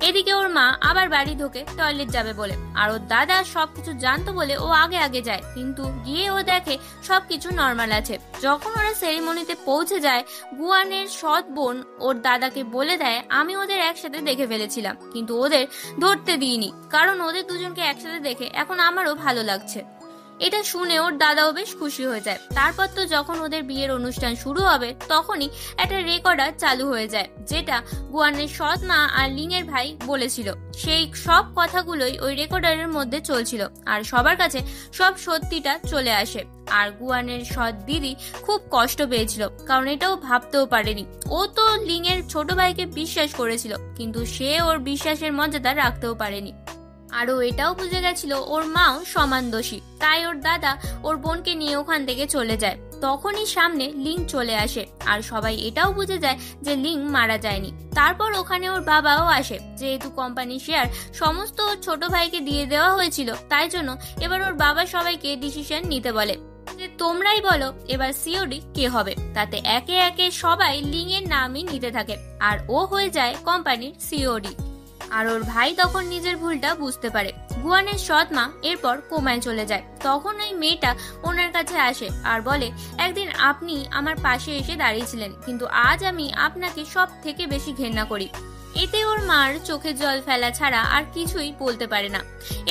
এদিকে ওর মা আবার বাড়ি ঢোকে টয়লেট যাবে বলে, আর ওর দাদা সবকিছু জানতো বলে ও আগে আগে যায়, কিন্তু গিয়ে ও দেখে সবকিছু নর্মাল আছে। যখন ওরা সেরিমনিতে পৌঁছে যায় গুয়ানের সৎ বোন ওর দাদাকে বলে দেয় আমি ওদের একসাথে দেখে ফেলেছিলাম, কিন্তু ওদের ধরতে দিইনি কারণ ওদের দুজনকে একসাথে দেখে এখন আমারও ভালো লাগছে। এটা শুনে ওর দাদাও বেশ খুশি হয়ে যায়। তারপর তো যখন ওদের বিয়ের অনুষ্ঠান শুরু হবে তখনই একটা রেকর্ডার চালু হয়ে যায়, যেটা গুয়ানের সৎ মা আর লিং এর ভাই বলেছিল। সেই সব কথাগুলোই ওই রেকর্ডারের মধ্যে চলছিল আর সবার কাছে সব সত্যিটা চলে আসে। আর গুয়ানের সৎ দিদি খুব কষ্ট পেয়েছিল, কারণ এটাও ভাবতেও পারেনি। ও তো লিং এর ছোট ভাইকে বিশ্বাস করেছিল, কিন্তু সে ওর বিশ্বাসের মর্যাদা রাখতেও পারেনি। আর ও এটাও বুঝে গেছিল ওর মাও সমান দোষী, তাই ওর দাদা ওর বোনকে নিয়ে ওখান থেকে চলে যায়। তখনই সামনে লিং চলে আসে আর সবাই এটাও বুঝে যায় যে লিং মারা যায়নি। তারপর ওখানে ওর বাবাও আসে। যেহেতু কোম্পানি শেয়ার সমস্ত ওর ছোট ভাইকে দিয়ে দেওয়া হয়েছিল তাই জন্য এবার ওর বাবা সবাইকে ডিসিশন নিতে বলে যে তোমরাই বলো এবার সিওডি কে হবে। তাতে একে একে সবাই লিং এর নামই নিতে থাকে আর ও হয়ে যায় কোম্পানির সিওডি। আর ওর ভাই তখন নিজের ভুলটা বুঝতে পারে। গুয়ানের সৎ মা এরপর কোমায় চলে যায়। তখন ওই মেয়েটা ওনার কাছে আসে আর বলে একদিন আপনি আমার পাশে এসে দাঁড়িয়েছিলেন, কিন্তু আজ আমি আপনাকে সব থেকে বেশি ঘেন্না করি। এতে ওর মার চোখে জল ফেলা ছাড়া আর কিছুই বলতে পারে না।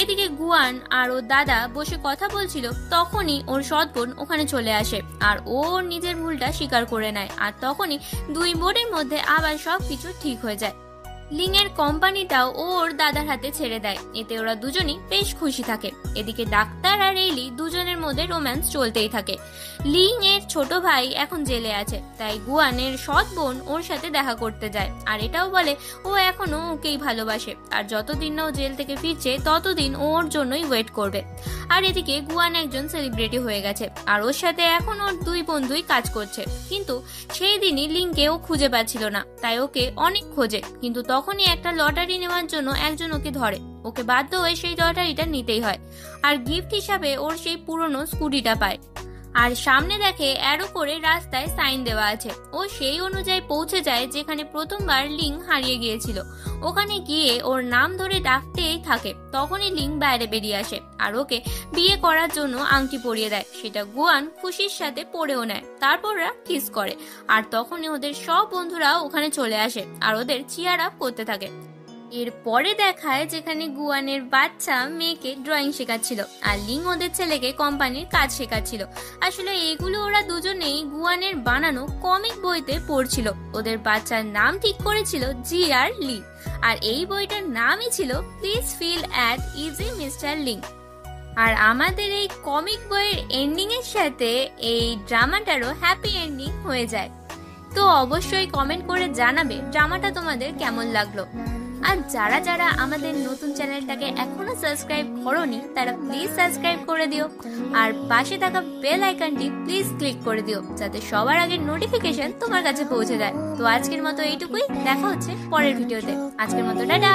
এদিকে গুয়ান আর ওর দাদা বসে কথা বলছিল, তখনই ওর সৎ বোন ওখানে চলে আসে আর ও ওর নিজের ভুলটা স্বীকার করে নেয়। আর তখনই দুই বোনের মধ্যে আবার সবকিছু ঠিক হয়ে যায়। লিং এর কোম্পানিটাও ওর দাদার হাতে ছেড়ে দেয়। এতে ওরা দুজনই বেশ খুশি থাকে। এদিকে ডাক্তার আর এলি দুজনের মধ্যে রোম্যান্স চলতেই থাকে। লিং এর ছোট ভাই এখন জেলে আছে, তাই গুয়ানের সৎ বোন ওর সাথে দেখা করতে যায় আর এটাও বলে ও এখনো ওকেই ভালোবাসে আর যতদিন না ও জেল থেকে ফিরছে ততদিন ও ওর জন্যই ওয়েট করবে। আর এদিকে গুয়ান একজন সেলিব্রিটি হয়ে গেছে আর ওর সাথে এখন ওর দুই বন্ধুই কাজ করছে, কিন্তু সেই দিনই লিংকে ও খুঁজে পাচ্ছিল না, তাই ওকে অনেক খোঁজে। কিন্তু তখনই একটা লটারি নেওয়ার জন্য একজন ওকে ধরে ওকে বাধ্য হয়ে সেই লটারিটা নিতেই হয়, আর গিফট হিসাবে ওর সেই পুরনো স্কুটিটা পায়। আর সামনে দেখে অ্যারো করে রাস্তায় সাইন দেওয়া আছে। ও সেই অনুযায়ী পৌঁছে যায় যেখানে প্রথমবার লিং হারিয়ে গিয়েছিল। ওখানে গিয়ে ওর নাম ধরে ডাকতেই থাকে। তখনই লিং বাইরে বেরিয়ে আসে আর ওকে বিয়ে করার জন্য আংটি পরিয়ে দেয়। সেটা গুয়ান খুশির সাথে পরেও নেয়। তারপর ওরা কিস করে, আর তখনই ওদের সব বন্ধুরা ওখানে চলে আসে আর ওদের চিয়ার আপ করতে থাকে। এরপরে দেখায় যেখানে গুয়ানের বাচ্চা মেয়েকে ড্রয়িং শেখাচ্ছিল আর লিং ওদের ছেলেকে কোম্পানির কাজ শেখাচ্ছিল। আসলে এগুলো ওরা দুজনেই গুয়ানের বানানো কমিক বইতে পড়ছিল। ওদের বাচ্চার নাম ঠিক করেছিল জি আর লি, আর এই বইটার নামই ছিল please feel at easy mister Ling. আর আমাদের এই কমিক বইয়ের এন্ডিং এর সাথে এই ড্রামাটারও হ্যাপি এন্ডিং হয়ে যায়। তো অবশ্যই কমেন্ট করে জানাবে ড্রামাটা তোমাদের কেমন লাগলো। আর যারা যারা আমাদের নতুন চ্যানেলটাকে এখনো সাবস্ক্রাইব করোনি তারা প্লিজ সাবস্ক্রাইব করে দিও, আর পাশে থাকা বেল আইকনটি প্লিজ ক্লিক করে দিও যাতে সবার আগে নোটিফিকেশন তোমার কাছে পৌঁছে যায়। তো আজকের মতো এইটুকুই, দেখা হচ্ছে পরের ভিডিওতে। আজকের মতো টাটা।